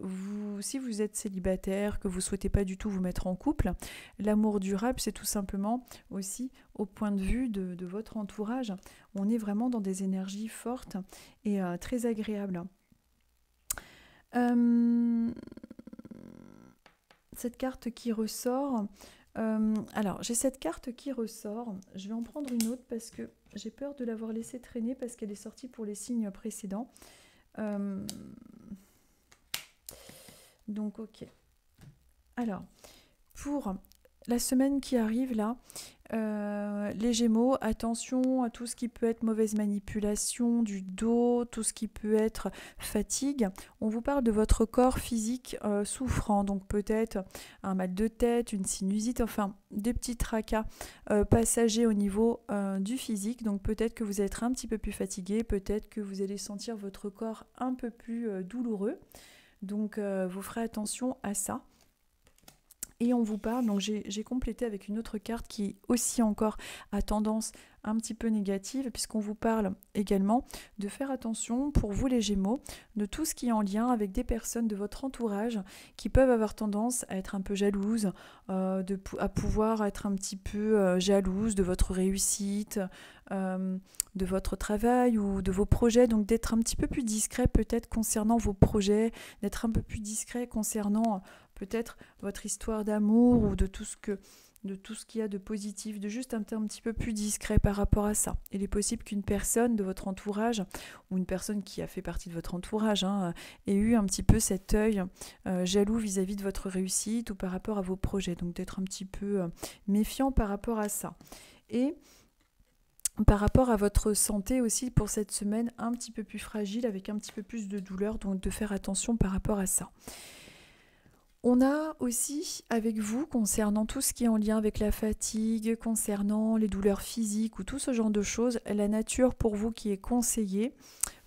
Si vous êtes célibataire, que vous ne souhaitez pas du tout vous mettre en couple, l'amour durable c'est tout simplement aussi au point de vue de votre entourage. On est vraiment dans des énergies fortes et très agréables. Cette carte qui ressort... alors, j'ai cette carte qui ressort. Je vais en prendre une autre parce que j'ai peur de l'avoir laissée traîner parce qu'elle est sortie pour les signes précédents. Donc, ok. Alors, pour la semaine qui arrive là, les Gémeaux, attention à tout ce qui peut être mauvaise manipulation du dos, tout ce qui peut être fatigue. On vous parle de votre corps physique souffrant, donc peut-être un mal de tête, une sinusite, enfin des petits tracas passagers au niveau du physique. Donc peut-être que vous allez être un petit peu plus fatigué, peut-être que vous allez sentir votre corps un peu plus douloureux. Donc vous ferez attention à ça. Et on vous parle, donc j'ai complété avec une autre carte qui aussi encore a tendance un petit peu négative, puisqu'on vous parle également de faire attention pour vous les Gémeaux, de tout ce qui est en lien avec des personnes de votre entourage qui peuvent avoir tendance à être un peu jalouses, à pouvoir être un petit peu jalouses de votre réussite, de votre travail ou de vos projets, donc d'être un petit peu plus discret peut-être concernant vos projets, d'être un peu plus discret concernant peut-être votre histoire d'amour ou de tout ce qu'il y a de positif, de juste un petit peu plus discret par rapport à ça. Il est possible qu'une personne de votre entourage ou une personne qui a fait partie de votre entourage ait eu un petit peu cet œil jaloux vis-à-vis de votre réussite ou par rapport à vos projets. Donc d'être un petit peu méfiant par rapport à ça. Et par rapport à votre santé aussi pour cette semaine un petit peu plus fragile avec un petit peu plus de douleur, donc de faire attention par rapport à ça. On a aussi avec vous, concernant tout ce qui est en lien avec la fatigue, concernant les douleurs physiques ou tout ce genre de choses, la nature pour vous qui est conseillée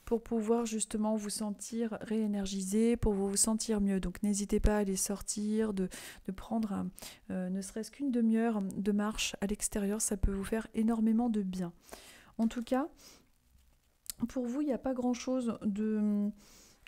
pour pouvoir justement vous sentir réénergisé, pour vous sentir mieux. Donc n'hésitez pas à aller sortir, de prendre ne serait-ce qu'une demi-heure de marche à l'extérieur, ça peut vous faire énormément de bien. En tout cas, pour vous, il n'y a pas grand-chose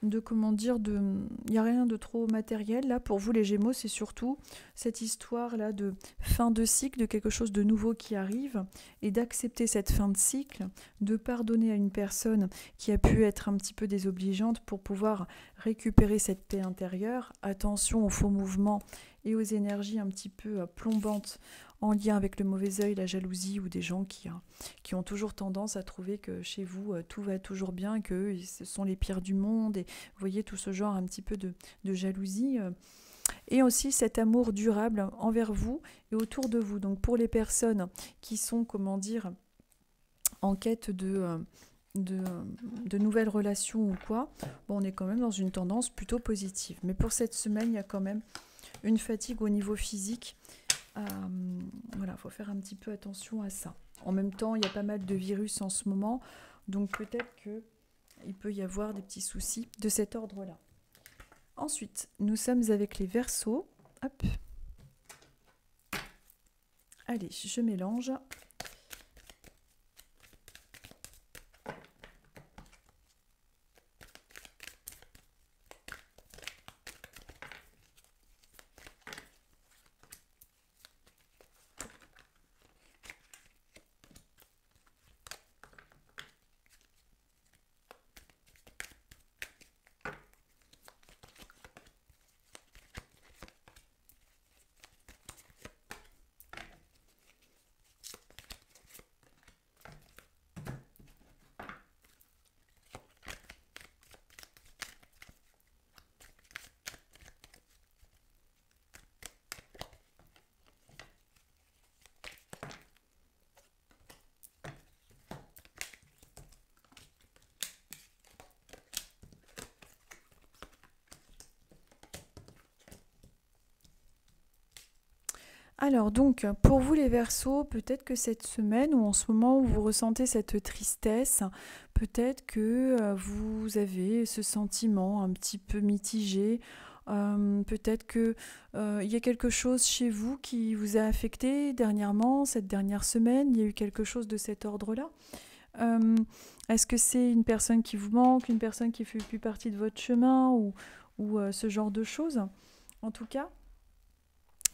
il n'y a rien de trop matériel. Là, pour vous, les Gémeaux, c'est surtout cette histoire-là de fin de cycle, de quelque chose de nouveau qui arrive, et d'accepter cette fin de cycle, de pardonner à une personne qui a pu être un petit peu désobligeante pour pouvoir récupérer cette paix intérieure. Attention aux faux mouvements et aux énergies un petit peu plombantes en lien avec le mauvais œil, la jalousie ou des gens qui ont toujours tendance à trouver que chez vous tout va toujours bien, qu'eux ce sont les pires du monde, et vous voyez tout ce genre un petit peu de jalousie et aussi cet amour durable envers vous et autour de vous. Donc pour les personnes qui sont, en quête de nouvelles relations ou quoi, on est quand même dans une tendance plutôt positive. Mais pour cette semaine, il y a quand même une fatigue au niveau physique. Voilà, il faut faire un petit peu attention à ça. En même temps, il y a pas mal de virus en ce moment, donc peut-être qu'il peut y avoir des petits soucis de cet ordre-là. Ensuite, nous sommes avec les Verseaux. Hop. Allez, je mélange. Alors donc, pour vous les Verseaux, peut-être que cette semaine ou en ce moment où vous ressentez cette tristesse, peut-être que vous avez ce sentiment un petit peu mitigé, peut-être que il y a quelque chose chez vous qui vous a affecté dernièrement, cette dernière semaine, il y a eu quelque chose de cet ordre-là. Euh, Est-ce que c'est une personne qui vous manque, une personne qui fait plus partie de votre chemin ou ce genre de choses? En tout cas,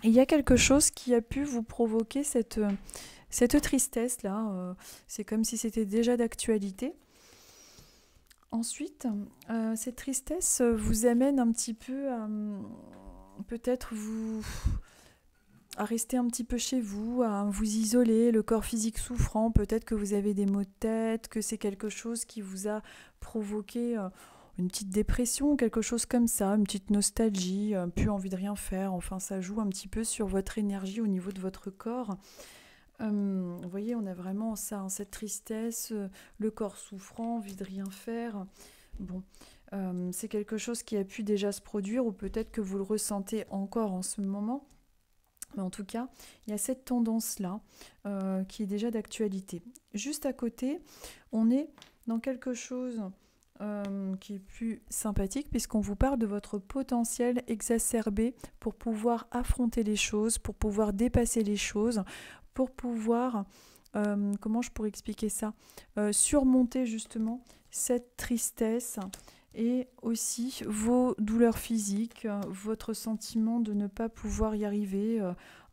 il y a quelque chose qui a pu vous provoquer cette tristesse-là. C'est comme si c'était déjà d'actualité. Ensuite, cette tristesse vous amène un petit peu à peut-être à rester un petit peu chez vous, à vous isoler, le corps physique souffrant, peut-être que vous avez des maux de tête, que c'est quelque chose qui vous a provoqué une petite dépression, quelque chose comme ça, une petite nostalgie, plus envie de rien faire, enfin ça joue un petit peu sur votre énergie au niveau de votre corps. Vous voyez, on a vraiment ça, hein, cette tristesse, le corps souffrant, envie de rien faire. Bon, c'est quelque chose qui a pu déjà se produire ou peut-être que vous le ressentez encore en ce moment. Mais en tout cas, il y a cette tendance-là qui est déjà d'actualité. Juste à côté, on est dans quelque chose qui est plus sympathique puisqu'on vous parle de votre potentiel exacerbé pour pouvoir affronter les choses, pour pouvoir dépasser les choses, pour pouvoir, comment je pourrais expliquer ça, surmonter justement cette tristesse et aussi vos douleurs physiques, votre sentiment de ne pas pouvoir y arriver,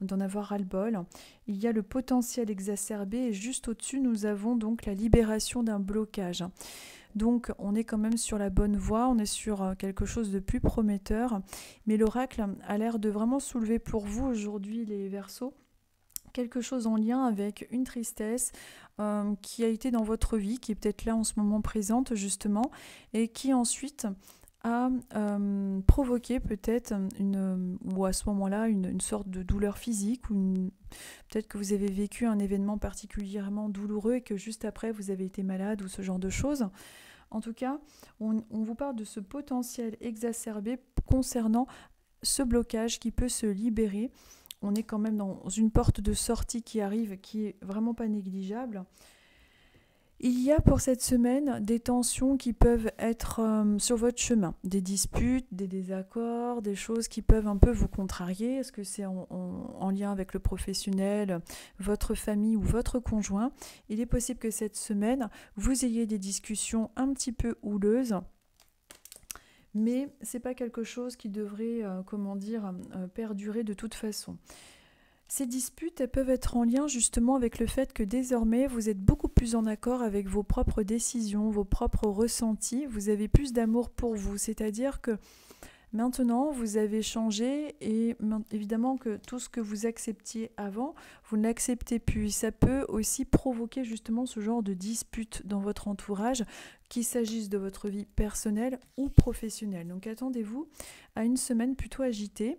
d'en avoir ras-le-bol. Il y a le potentiel exacerbé et juste au-dessus, nous avons donc la libération d'un blocage. Donc on est quand même sur la bonne voie, on est sur quelque chose de plus prometteur, mais l'oracle a l'air de vraiment soulever pour vous aujourd'hui les Verseaux quelque chose en lien avec une tristesse qui a été dans votre vie, qui est peut-être là en ce moment présente justement, et qui ensuite a provoqué peut-être ou à ce moment-là une sorte de douleur physique, ou peut-être que vous avez vécu un événement particulièrement douloureux et que juste après vous avez été malade ou ce genre de choses. En tout cas, on vous parle de ce potentiel exacerbé concernant ce blocage qui peut se libérer. On est quand même dans une porte de sortie qui arrive, qui est vraiment pas négligeable. Il y a pour cette semaine des tensions qui peuvent être sur votre chemin, des disputes, des désaccords, des choses qui peuvent un peu vous contrarier. Est-ce que c'est en lien avec le professionnel, votre famille ou votre conjoint? Il est possible que cette semaine, vous ayez des discussions un petit peu houleuses, mais c'est pas quelque chose qui devrait, perdurer de toute façon. Ces disputes, elles peuvent être en lien justement avec le fait que désormais vous êtes beaucoup plus en accord avec vos propres décisions, vos propres ressentis, vous avez plus d'amour pour vous, c'est-à-dire que maintenant vous avez changé et évidemment que tout ce que vous acceptiez avant, vous ne l'acceptez plus. Ça peut aussi provoquer justement ce genre de dispute dans votre entourage, qu'il s'agisse de votre vie personnelle ou professionnelle. Donc attendez-vous à une semaine plutôt agitée,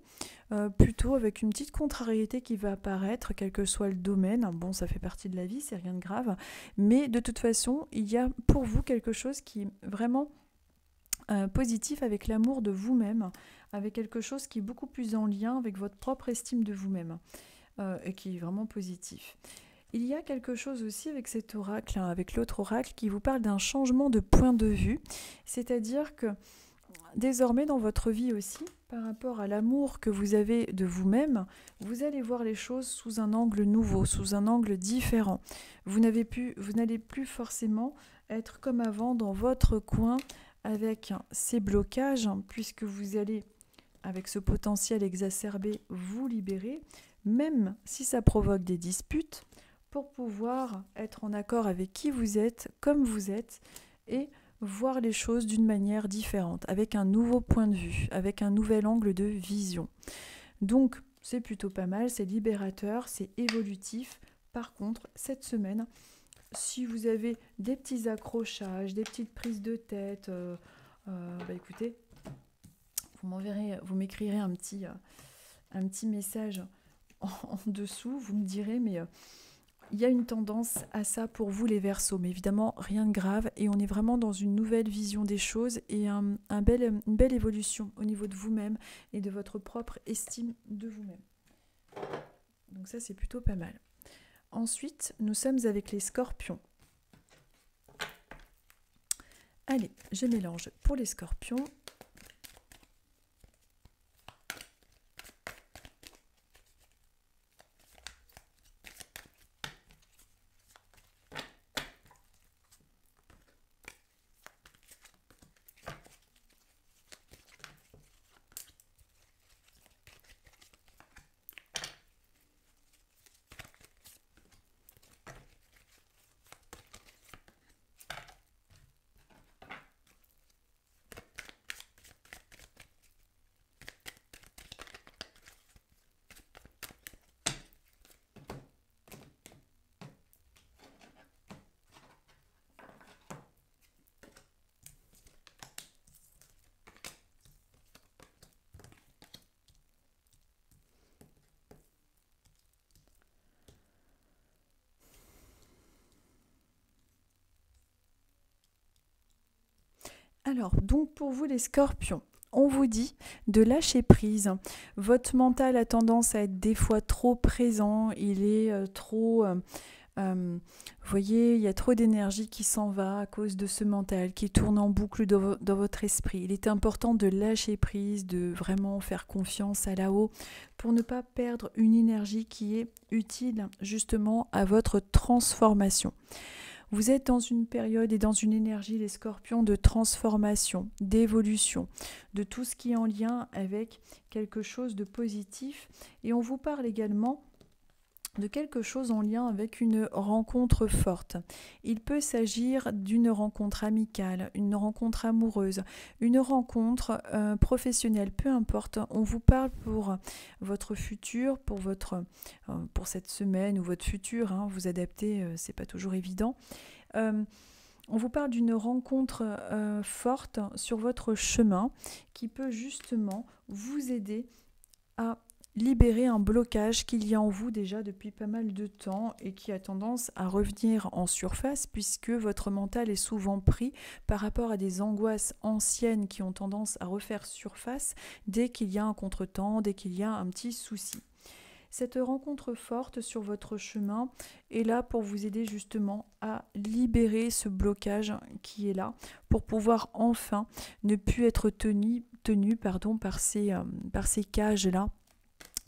plutôt avec une petite contrariété qui va apparaître, quel que soit le domaine. Bon, ça fait partie de la vie, c'est rien de grave, mais de toute façon, il y a pour vous quelque chose qui est vraiment positif avec l'amour de vous-même, avec quelque chose qui est beaucoup plus en lien avec votre propre estime de vous-même et qui est vraiment positif. Il y a quelque chose aussi avec cet oracle, avec l'autre oracle, qui vous parle d'un changement de point de vue, c'est-à-dire que désormais dans votre vie aussi, par rapport à l'amour que vous avez de vous-même, vous allez voir les choses sous un angle nouveau, sous un angle différent. Vous n'allez plus forcément être comme avant dans votre coin avec ces blocages, puisque vous allez, avec ce potentiel exacerbé, vous libérer, même si ça provoque des disputes, pour pouvoir être en accord avec qui vous êtes, comme vous êtes, et voir les choses d'une manière différente, avec un nouveau point de vue, avec un nouvel angle de vision. Donc, c'est plutôt pas mal, c'est libérateur, c'est évolutif. Par contre, cette semaine, si vous avez des petits accrochages, des petites prises de tête, écoutez, vous m'écrirez un petit message en dessous, vous me direz, mais il y a une tendance à ça pour vous les Verseaux, mais évidemment rien de grave, et on est vraiment dans une nouvelle vision des choses et une belle évolution au niveau de vous-même et de votre propre estime de vous-même. Donc ça, c'est plutôt pas mal. Ensuite, nous sommes avec les scorpions. Allez, je mélange pour les scorpions. Alors, donc pour vous les scorpions, on vous dit de lâcher prise. Votre mental a tendance à être des fois trop présent, il est trop... vous voyez, il y a trop d'énergie qui s'en va à cause de ce mental qui tourne en boucle dans votre esprit. Il est important de lâcher prise, de vraiment faire confiance à là-haut pour ne pas perdre une énergie qui est utile justement à votre transformation. Vous êtes dans une période et dans une énergie, les scorpions, de transformation, d'évolution, de tout ce qui est en lien avec quelque chose de positif. Et on vous parle également de quelque chose en lien avec une rencontre forte. Il peut s'agir d'une rencontre amicale, une rencontre amoureuse, une rencontre professionnelle, peu importe. On vous parle pour votre futur, pour cette semaine ou votre futur, hein, vous adaptez, c'est pas toujours évident. On vous parle d'une rencontre forte sur votre chemin qui peut justement vous aider à libérer un blocage qu'il y a en vous déjà depuis pas mal de temps et qui a tendance à revenir en surface puisque votre mental est souvent pris par rapport à des angoisses anciennes qui ont tendance à refaire surface dès qu'il y a un contretemps, dès qu'il y a un petit souci. Cette rencontre forte sur votre chemin est là pour vous aider justement à libérer ce blocage qui est là, pour pouvoir enfin ne plus être tenu par ces cages-là,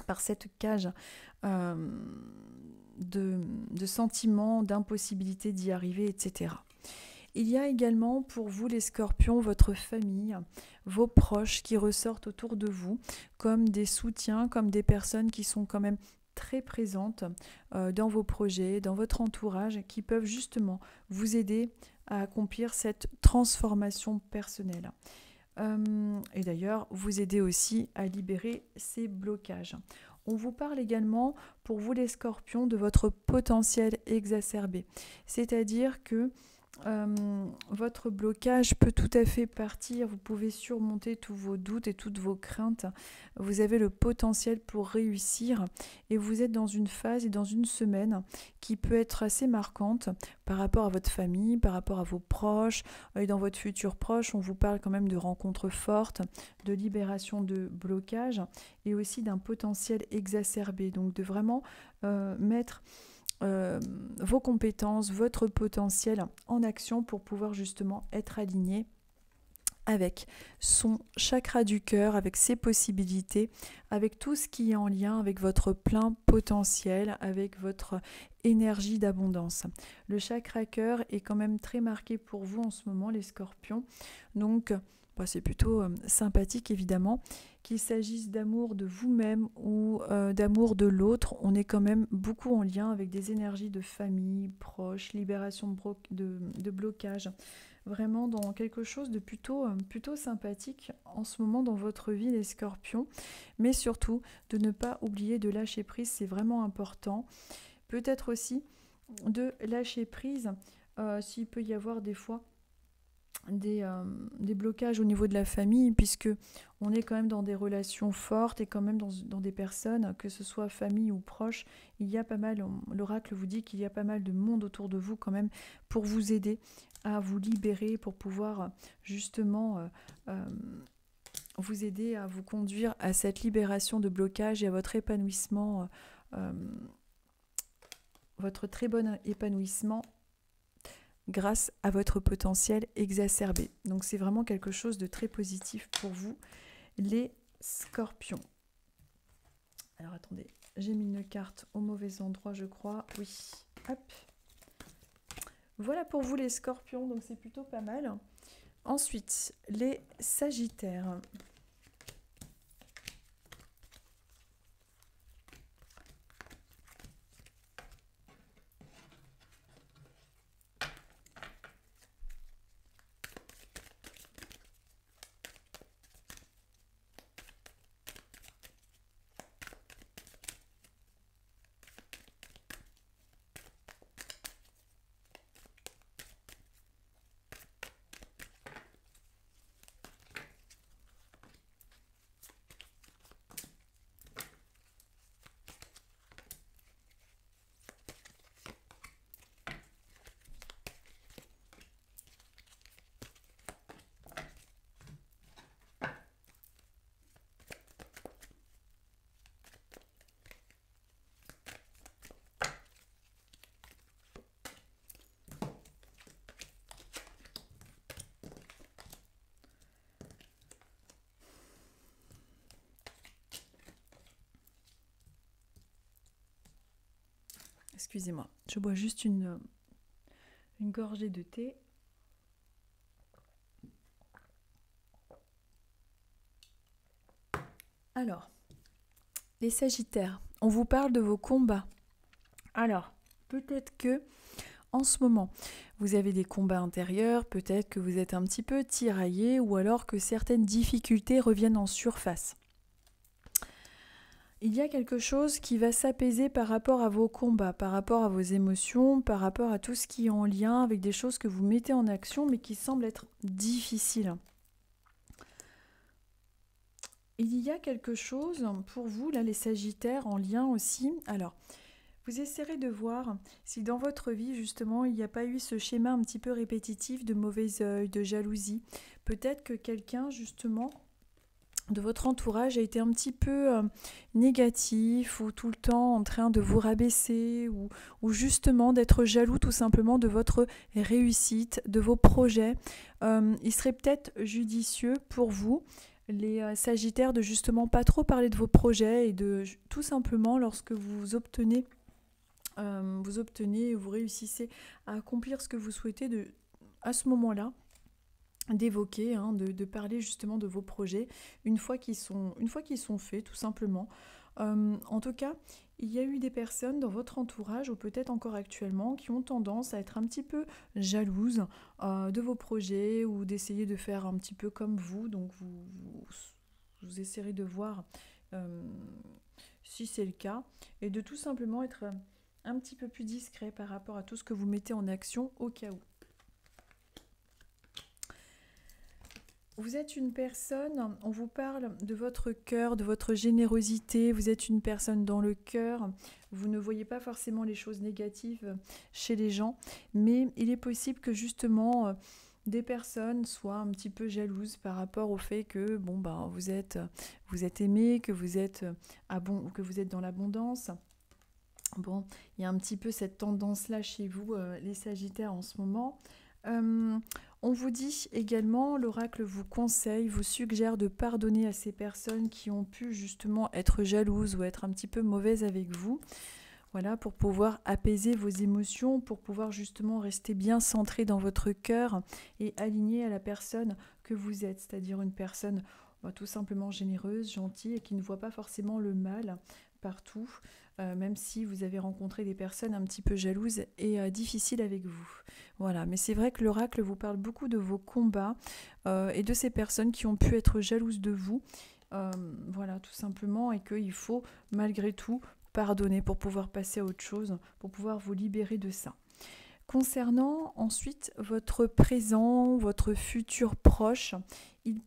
par cette cage de sentiments, d'impossibilité d'y arriver, etc. Il y a également pour vous les scorpions, votre famille, vos proches qui ressortent autour de vous comme des soutiens, comme des personnes qui sont quand même très présentes dans vos projets, dans votre entourage, qui peuvent justement vous aider à accomplir cette transformation personnelle. Et d'ailleurs, vous aider aussi à libérer ces blocages. On vous parle également, pour vous les scorpions, de votre potentiel exacerbé. C'est-à-dire que votre blocage peut tout à fait partir, vous pouvez surmonter tous vos doutes et toutes vos craintes, vous avez le potentiel pour réussir et vous êtes dans une phase et dans une semaine qui peut être assez marquante par rapport à votre famille, par rapport à vos proches et dans votre futur proche. On vous parle quand même de rencontres fortes, de libération de blocages et aussi d'un potentiel exacerbé, donc de vraiment mettre vos compétences, votre potentiel en action pour pouvoir justement être aligné avec son chakra du cœur, avec ses possibilités, avec tout ce qui est en lien avec votre plein potentiel, avec votre énergie d'abondance. Le chakra cœur est quand même très marqué pour vous en ce moment, les scorpions. Donc, c'est plutôt sympathique évidemment. Qu'il s'agisse d'amour de vous-même ou d'amour de l'autre, on est quand même beaucoup en lien avec des énergies de famille, proches, libération de blocage. Vraiment dans quelque chose de plutôt sympathique en ce moment dans votre vie, les scorpions. Mais surtout, de ne pas oublier de lâcher prise, c'est vraiment important. Peut-être aussi de lâcher prise s'il peut y avoir des fois des blocages au niveau de la famille, puisque on est quand même dans des relations fortes et quand même dans des personnes, que ce soit famille ou proche, il y a pas mal, l'oracle vous dit qu'il y a pas mal de monde autour de vous quand même pour vous aider à vous libérer, pour pouvoir justement vous aider à vous conduire à cette libération de blocage et à votre épanouissement votre très bon épanouissement grâce à votre potentiel exacerbé. Donc c'est vraiment quelque chose de très positif pour vous, les scorpions. Alors attendez, j'ai mis une carte au mauvais endroit, je crois. Oui, hop. Voilà pour vous les scorpions, donc c'est plutôt pas mal. Ensuite, les sagittaires. Excusez-moi, je bois juste une gorgée de thé. Alors, les sagittaires, on vous parle de vos combats. Alors, peut-être que en ce moment, vous avez des combats intérieurs, peut-être que vous êtes un petit peu tiraillé ou alors que certaines difficultés reviennent en surface. Il y a quelque chose qui va s'apaiser par rapport à vos combats, par rapport à vos émotions, par rapport à tout ce qui est en lien avec des choses que vous mettez en action mais qui semblent être difficiles. Il y a quelque chose pour vous, là les sagittaires, en lien aussi. Alors, vous essaierez de voir si dans votre vie, justement, il n'y a pas eu ce schéma un petit peu répétitif de mauvais œil, de jalousie. Peut-être que quelqu'un, justement, de votre entourage a été un petit peu négatif ou tout le temps en train de vous rabaisser ou justement d'être jaloux tout simplement de votre réussite, de vos projets. Il serait peut-être judicieux pour vous, les sagittaires, de justement pas trop parler de vos projets et de tout simplement lorsque vous obtenez, vous réussissez à accomplir ce que vous souhaitez à ce moment-là, d'évoquer, de parler justement de vos projets une fois qu'ils sont faits, tout simplement. En tout cas, il y a eu des personnes dans votre entourage, ou peut-être encore actuellement, qui ont tendance à être un petit peu jalouses de vos projets ou d'essayer de faire un petit peu comme vous. Donc vous essaierez de voir si c'est le cas et de tout simplement être un petit peu plus discret par rapport à tout ce que vous mettez en action au cas où. Vous êtes une personne, on vous parle de votre cœur, de votre générosité, vous êtes une personne dans le cœur, vous ne voyez pas forcément les choses négatives chez les gens, mais il est possible que justement des personnes soient un petit peu jalouses par rapport au fait que vous êtes aimé, que vous êtes dans l'abondance. Bon, il y a un petit peu cette tendance-là chez vous, les Sagittaires en ce moment. On vous dit également, l'oracle vous conseille, vous suggère de pardonner à ces personnes qui ont pu justement être jalouses ou être un petit peu mauvaises avec vous. Voilà, pour pouvoir apaiser vos émotions, pour pouvoir justement rester bien centré dans votre cœur et aligné à la personne que vous êtes, c'est-à-dire une personne tout simplement généreuse, gentille et qui ne voit pas forcément le mal partout, même si vous avez rencontré des personnes un petit peu jalouses et difficiles avec vous. Voilà, mais c'est vrai que l'oracle vous parle beaucoup de vos combats et de ces personnes qui ont pu être jalouses de vous. Voilà, tout simplement, et qu'il faut malgré tout pardonner pour pouvoir passer à autre chose, pour pouvoir vous libérer de ça. Concernant ensuite votre présent, votre futur proche, il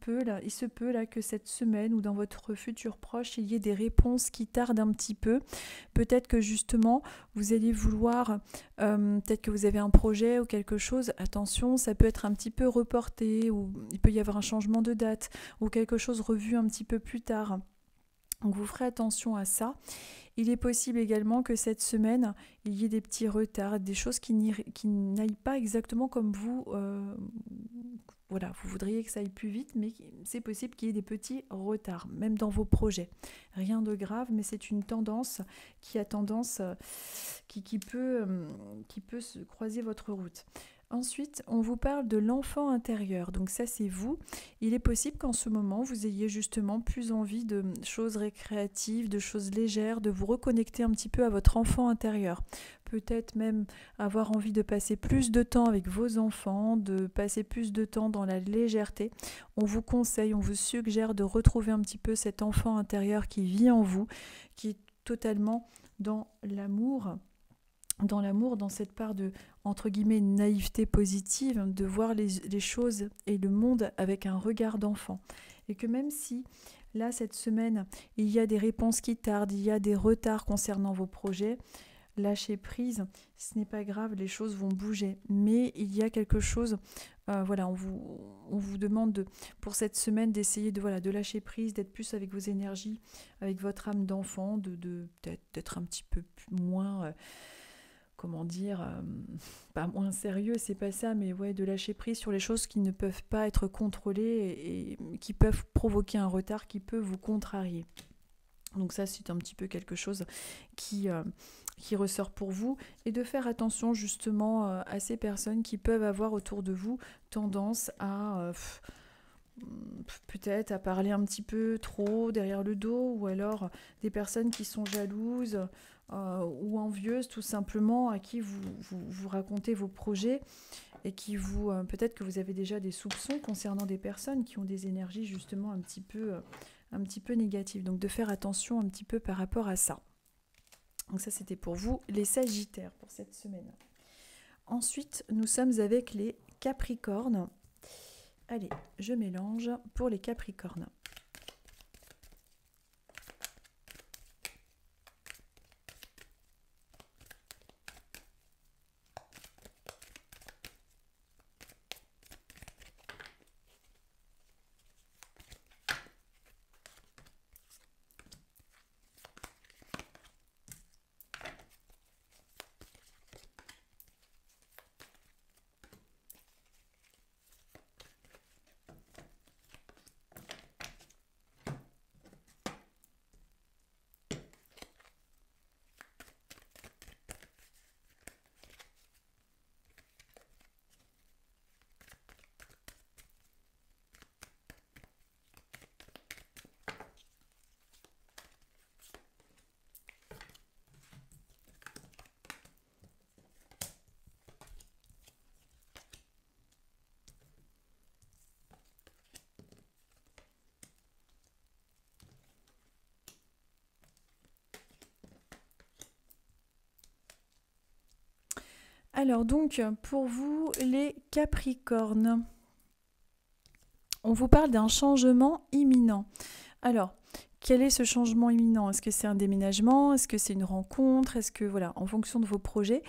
se peut que cette semaine ou dans votre futur proche, il y ait des réponses qui tardent un petit peu. Peut-être que justement, vous allez vouloir, peut-être que vous avez un projet ou quelque chose, attention, ça peut être un petit peu reporté, ou il peut y avoir un changement de date, ou quelque chose revu un petit peu plus tard. Donc vous ferez attention à ça. Il est possible également que cette semaine, il y ait des petits retards, des choses qui n'aillent pas exactement comme vous. Voilà, vous voudriez que ça aille plus vite, mais c'est possible qu'il y ait des petits retards, même dans vos projets. Rien de grave, mais c'est une tendance qui a tendance, qui peut se croiser votre route. Ensuite, on vous parle de l'enfant intérieur. Donc ça, c'est vous. Il est possible qu'en ce moment, vous ayez justement plus envie de choses récréatives, de choses légères, de vous reconnecter un petit peu à votre enfant intérieur. Peut-être même avoir envie de passer plus de temps avec vos enfants, de passer plus de temps dans la légèreté. On vous conseille, on vous suggère de retrouver un petit peu cet enfant intérieur qui vit en vous, qui est totalement dans l'amour, dans cette part de, entre guillemets, naïveté positive, de voir les choses et le monde avec un regard d'enfant. Et que même si, là, cette semaine, il y a des réponses qui tardent, il y a des retards concernant vos projets, lâchez prise, ce n'est pas grave, les choses vont bouger. Mais il y a quelque chose, voilà, on vous demande pour cette semaine d'essayer de lâcher prise, d'être plus avec vos énergies, avec votre âme d'enfant, d'être un petit peu moins... comment dire, pas moins sérieux, c'est pas ça, mais ouais, de lâcher prise sur les choses qui ne peuvent pas être contrôlées et qui peuvent provoquer un retard qui peut vous contrarier. Donc ça, c'est un petit peu quelque chose qui ressort pour vous, et de faire attention justement à ces personnes qui peuvent avoir autour de vous tendance à... peut-être à parler un petit peu trop derrière le dos, ou alors des personnes qui sont jalouses ou envieuses tout simplement, à qui vous racontez vos projets et qui peut-être que vous avez déjà des soupçons concernant des personnes qui ont des énergies justement un petit peu négatives. Donc de faire attention un petit peu par rapport à ça. Donc ça, c'était pour vous les Sagittaires pour cette semaine. Ensuite, nous sommes avec les Capricornes. Allez, je mélange pour les Capricornes. Alors donc, pour vous, les Capricornes, on vous parle d'un changement imminent. Alors, quel est ce changement imminent? Est-ce que c'est un déménagement? Est-ce que c'est une rencontre? Est-ce que, voilà, en fonction de vos projets,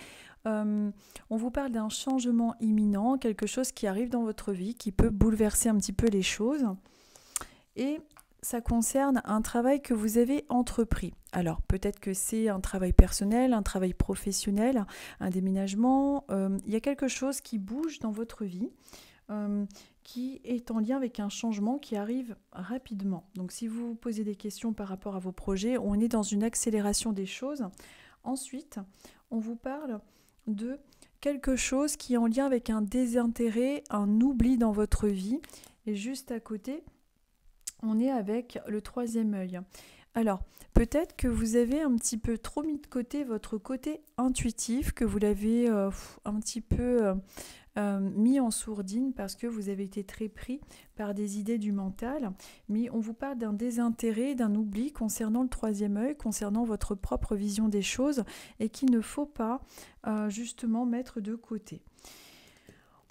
on vous parle d'un changement imminent, quelque chose qui arrive dans votre vie, qui peut bouleverser un petit peu les choses. Et ça concerne un travail que vous avez entrepris. Alors, peut-être que c'est un travail personnel, un travail professionnel, un déménagement. Il y a quelque chose qui bouge dans votre vie, qui est en lien avec un changement qui arrive rapidement. Donc, si vous vous posez des questions par rapport à vos projets, on est dans une accélération des choses. Ensuite, on vous parle de quelque chose qui est en lien avec un désintérêt, un oubli dans votre vie. Et juste à côté, on est avec le troisième œil. Alors, peut-être que vous avez un petit peu trop mis de côté votre côté intuitif, que vous l'avez un petit peu mis en sourdine parce que vous avez été très pris par des idées du mental. Mais on vous parle d'un désintérêt, d'un oubli concernant le troisième œil, concernant votre propre vision des choses, et qu'il ne faut pas justement mettre de côté.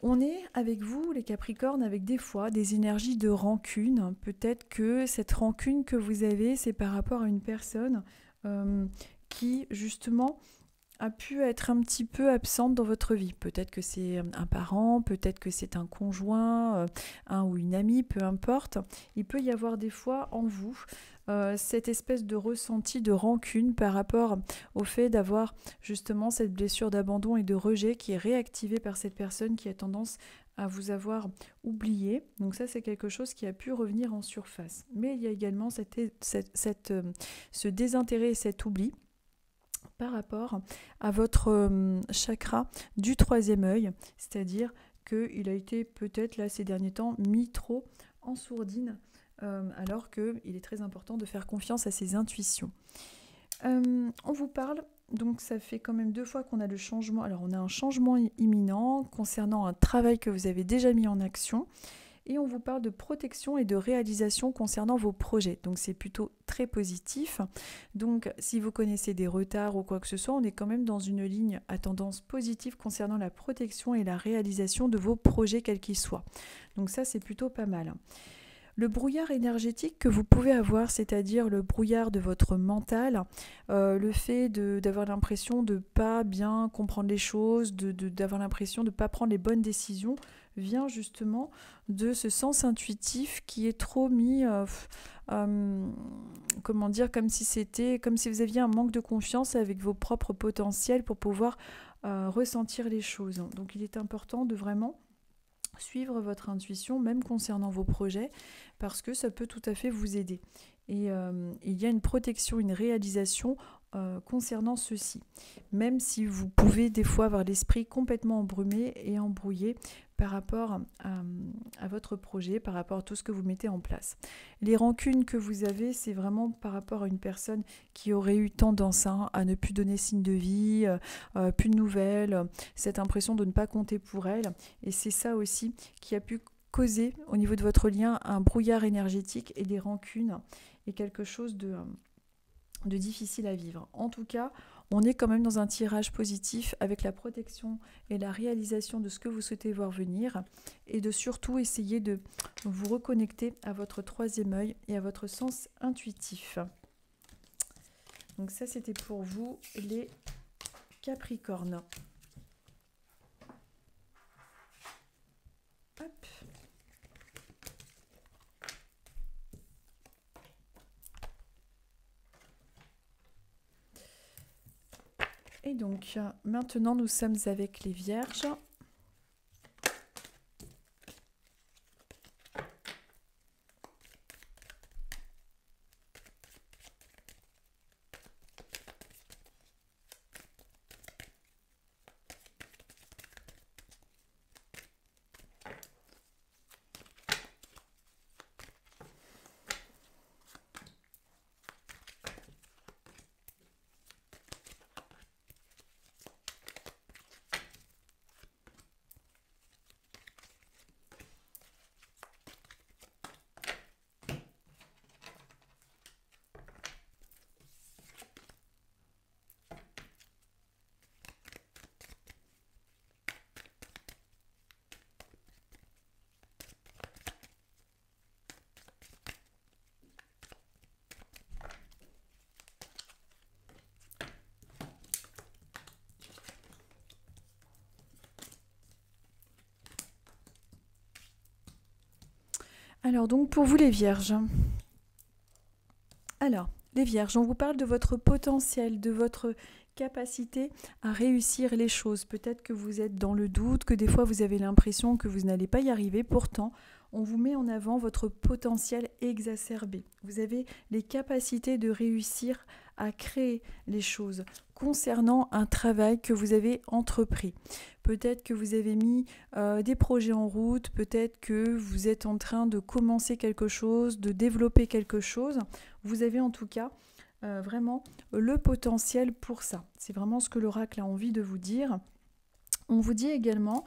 On est avec vous, les Capricornes, avec des fois des énergies de rancune. Peut-être que cette rancune que vous avez, c'est par rapport à une personne qui, justement, a pu être un petit peu absente dans votre vie. Peut-être que c'est un parent, peut-être que c'est un conjoint, un ou une amie, peu importe. Il peut y avoir des fois en vous cette espèce de ressenti de rancune par rapport au fait d'avoir justement cette blessure d'abandon et de rejet qui est réactivée par cette personne qui a tendance à vous avoir oublié. Donc ça, c'est quelque chose qui a pu revenir en surface. Mais il y a également ce désintérêt et cet oubli par rapport à votre chakra du troisième œil, c'est-à-dire qu'il a été peut-être là ces derniers temps mis trop en sourdine, alors qu'il est très important de faire confiance à ses intuitions. On vous parle, donc ça fait quand même 2 fois qu'on a le changement. Alors on a un changement imminent concernant un travail que vous avez déjà mis en action. Et on vous parle de protection et de réalisation concernant vos projets. Donc c'est plutôt très positif. Donc si vous connaissez des retards ou quoi que ce soit, on est quand même dans une ligne à tendance positive concernant la protection et la réalisation de vos projets quels qu'ils soient. Donc ça, c'est plutôt pas mal. Le brouillard énergétique que vous pouvez avoir, c'est-à-dire le brouillard de votre mental, le fait d'avoir l'impression de ne pas bien comprendre les choses, d'avoir l'impression de ne pas prendre les bonnes décisions, vient justement de ce sens intuitif qui est trop mis, comment dire, comme si vous aviez un manque de confiance avec vos propres potentiels pour pouvoir ressentir les choses. Donc il est important de vraiment suivre votre intuition, même concernant vos projets, parce que ça peut tout à fait vous aider. Et il y a une protection, une réalisation concernant ceci. Même si vous pouvez des fois avoir l'esprit complètement embrumé et embrouillé par rapport à votre projet, par rapport à tout ce que vous mettez en place. Les rancunes que vous avez, c'est vraiment par rapport à une personne qui aurait eu tendance à ne plus donner signe de vie, plus de nouvelles, cette impression de ne pas compter pour elle. Et c'est ça aussi qui a pu causer au niveau de votre lien un brouillard énergétique et des rancunes et quelque chose de difficile à vivre. En tout cas, on est quand même dans un tirage positif avec la protection et la réalisation de ce que vous souhaitez voir venir et de surtout essayer de vous reconnecter à votre troisième œil et à votre sens intuitif. Donc ça, c'était pour vous les Capricornes. Hop. Et donc, maintenant, nous sommes avec les Vierges. Alors donc pour vous les Vierges, les Vierges, on vous parle de votre potentiel, de votre capacité à réussir les choses. Peut-être que vous êtes dans le doute, que des fois vous avez l'impression que vous n'allez pas y arriver. Pourtant, on vous met en avant votre potentiel exacerbé. Vous avez les capacités de réussir à créer les choses concernant un travail que vous avez entrepris. Peut-être que vous avez mis des projets en route, peut-être que vous êtes en train de commencer quelque chose, de développer quelque chose. Vous avez en tout cas vraiment le potentiel pour ça. C'est vraiment ce que l'oracle a envie de vous dire. On vous dit également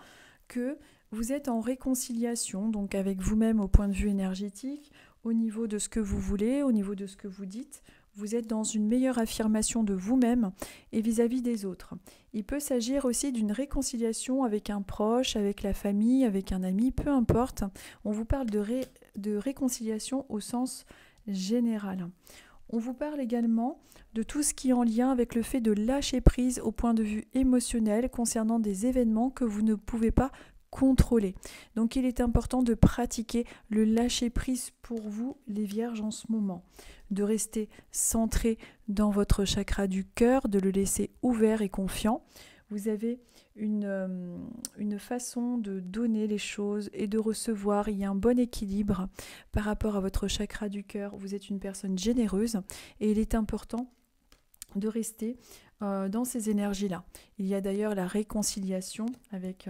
que vous êtes en réconciliation, donc avec vous-même au point de vue énergétique, au niveau de ce que vous voulez, au niveau de ce que vous dites. Vous êtes dans une meilleure affirmation de vous-même et vis-à-vis des autres. Il peut s'agir aussi d'une réconciliation avec un proche, avec la famille, avec un ami, peu importe. On vous parle de réconciliation au sens général. On vous parle également de tout ce qui est en lien avec le fait de lâcher prise au point de vue émotionnel concernant des événements que vous ne pouvez pas contrôler. Donc il est important de pratiquer le lâcher prise pour vous, les vierges, en ce moment. De rester centré dans votre chakra du cœur, de le laisser ouvert et confiant. Vous avez une façon de donner les choses et de recevoir. Il y a un bon équilibre par rapport à votre chakra du cœur. Vous êtes une personne généreuse et il est important de rester dans ces énergies-là. Il y a d'ailleurs la réconciliation avec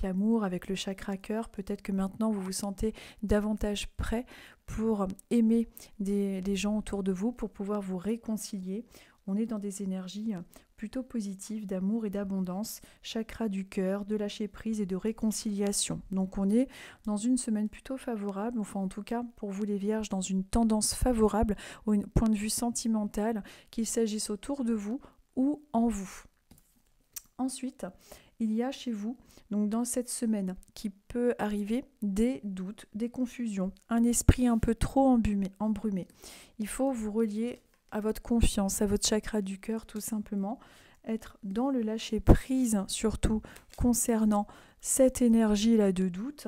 l'amour, avec le chakra cœur. Peut-être que maintenant vous vous sentez davantage prêt pour aimer les gens autour de vous, pour pouvoir vous réconcilier. On est dans des énergies plutôt positives d'amour et d'abondance, chakra du cœur, de lâcher prise et de réconciliation. Donc on est dans une semaine plutôt favorable, enfin en tout cas pour vous les vierges, dans une tendance favorable au point de vue sentimental, qu'il s'agisse autour de vous ou en vous. Ensuite, il y a chez vous, donc dans cette semaine, qui peut arriver des doutes, des confusions, un esprit un peu trop embrumé. Il faut vous relier à votre confiance, à votre chakra du cœur, tout simplement. Être dans le lâcher prise, surtout concernant cette énergie-là de doute,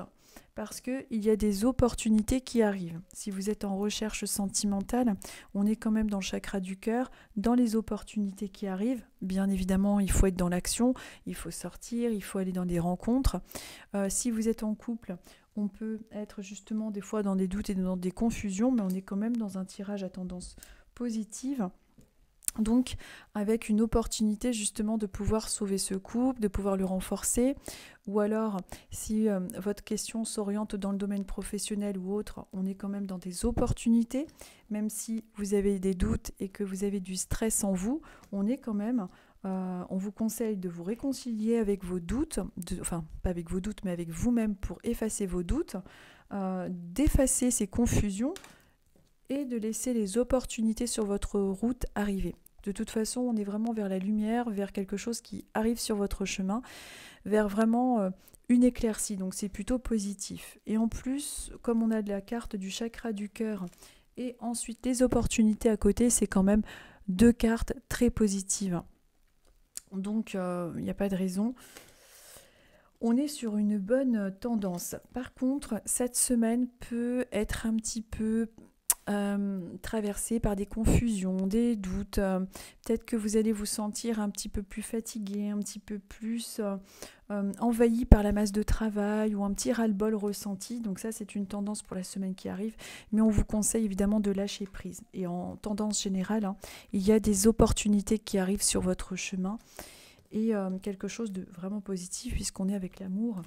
parce qu'il y a des opportunités qui arrivent. Si vous êtes en recherche sentimentale, on est quand même dans le chakra du cœur, dans les opportunités qui arrivent. Bien évidemment, il faut être dans l'action, il faut sortir, il faut aller dans des rencontres. Si vous êtes en couple, on peut être justement des fois dans des doutes et dans des confusions, mais on est quand même dans un tirage à tendance positive. Donc avec une opportunité justement de pouvoir sauver ce couple, de pouvoir le renforcer, ou alors si votre question s'oriente dans le domaine professionnel ou autre, on est quand même dans des opportunités, même si vous avez des doutes et que vous avez du stress en vous, on est quand même, on vous conseille de vous réconcilier avec vos doutes, enfin pas avec vos doutes mais avec vous-même pour effacer vos doutes, d'effacer ces confusions, et de laisser les opportunités sur votre route arriver. De toute façon, on est vraiment vers la lumière, vers quelque chose qui arrive sur votre chemin, vers vraiment une éclaircie, donc c'est plutôt positif. Et en plus, comme on a de la carte du chakra du cœur et ensuite les opportunités à côté, c'est quand même 2 cartes très positives. Donc, il n'y a pas de raison. On est sur une bonne tendance. Par contre, cette semaine peut être un petit peu traversé par des confusions, des doutes, peut-être que vous allez vous sentir un petit peu plus fatigué, un petit peu plus envahi par la masse de travail ou un petit ras-le-bol ressenti. Donc ça, c'est une tendance pour la semaine qui arrive, mais on vous conseille évidemment de lâcher prise. Et en tendance générale, il y a des opportunités qui arrivent sur votre chemin et quelque chose de vraiment positif puisqu'on est avec l'amour.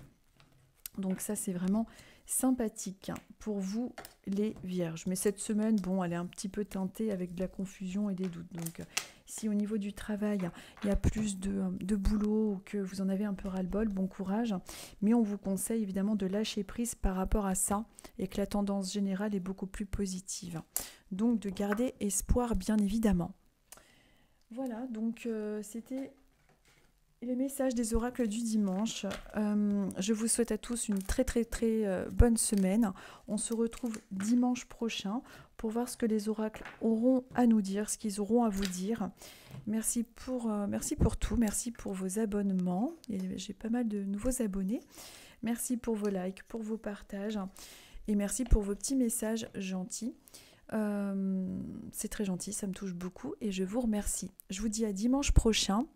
Donc ça, c'est vraiment sympathique pour vous les vierges. Mais cette semaine, bon, elle est un petit peu teintée avec de la confusion et des doutes. Donc si au niveau du travail, il y a plus de boulot ou que vous en avez un peu ras-le-bol, bon courage. Mais on vous conseille évidemment de lâcher prise par rapport à ça et que la tendance générale est beaucoup plus positive. Donc de garder espoir, bien évidemment. Voilà, donc c'était les messages des oracles du dimanche. Je vous souhaite à tous une très bonne semaine. On se retrouve dimanche prochain pour voir ce que les oracles auront à nous dire, ce qu'ils auront à vous dire. Merci pour tout, merci pour vos abonnements. J'ai pas mal de nouveaux abonnés. Merci pour vos likes, pour vos partages et merci pour vos petits messages gentils. C'est très gentil, ça me touche beaucoup et je vous remercie. Je vous dis à dimanche prochain.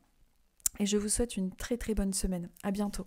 Et je vous souhaite une très bonne semaine. À bientôt.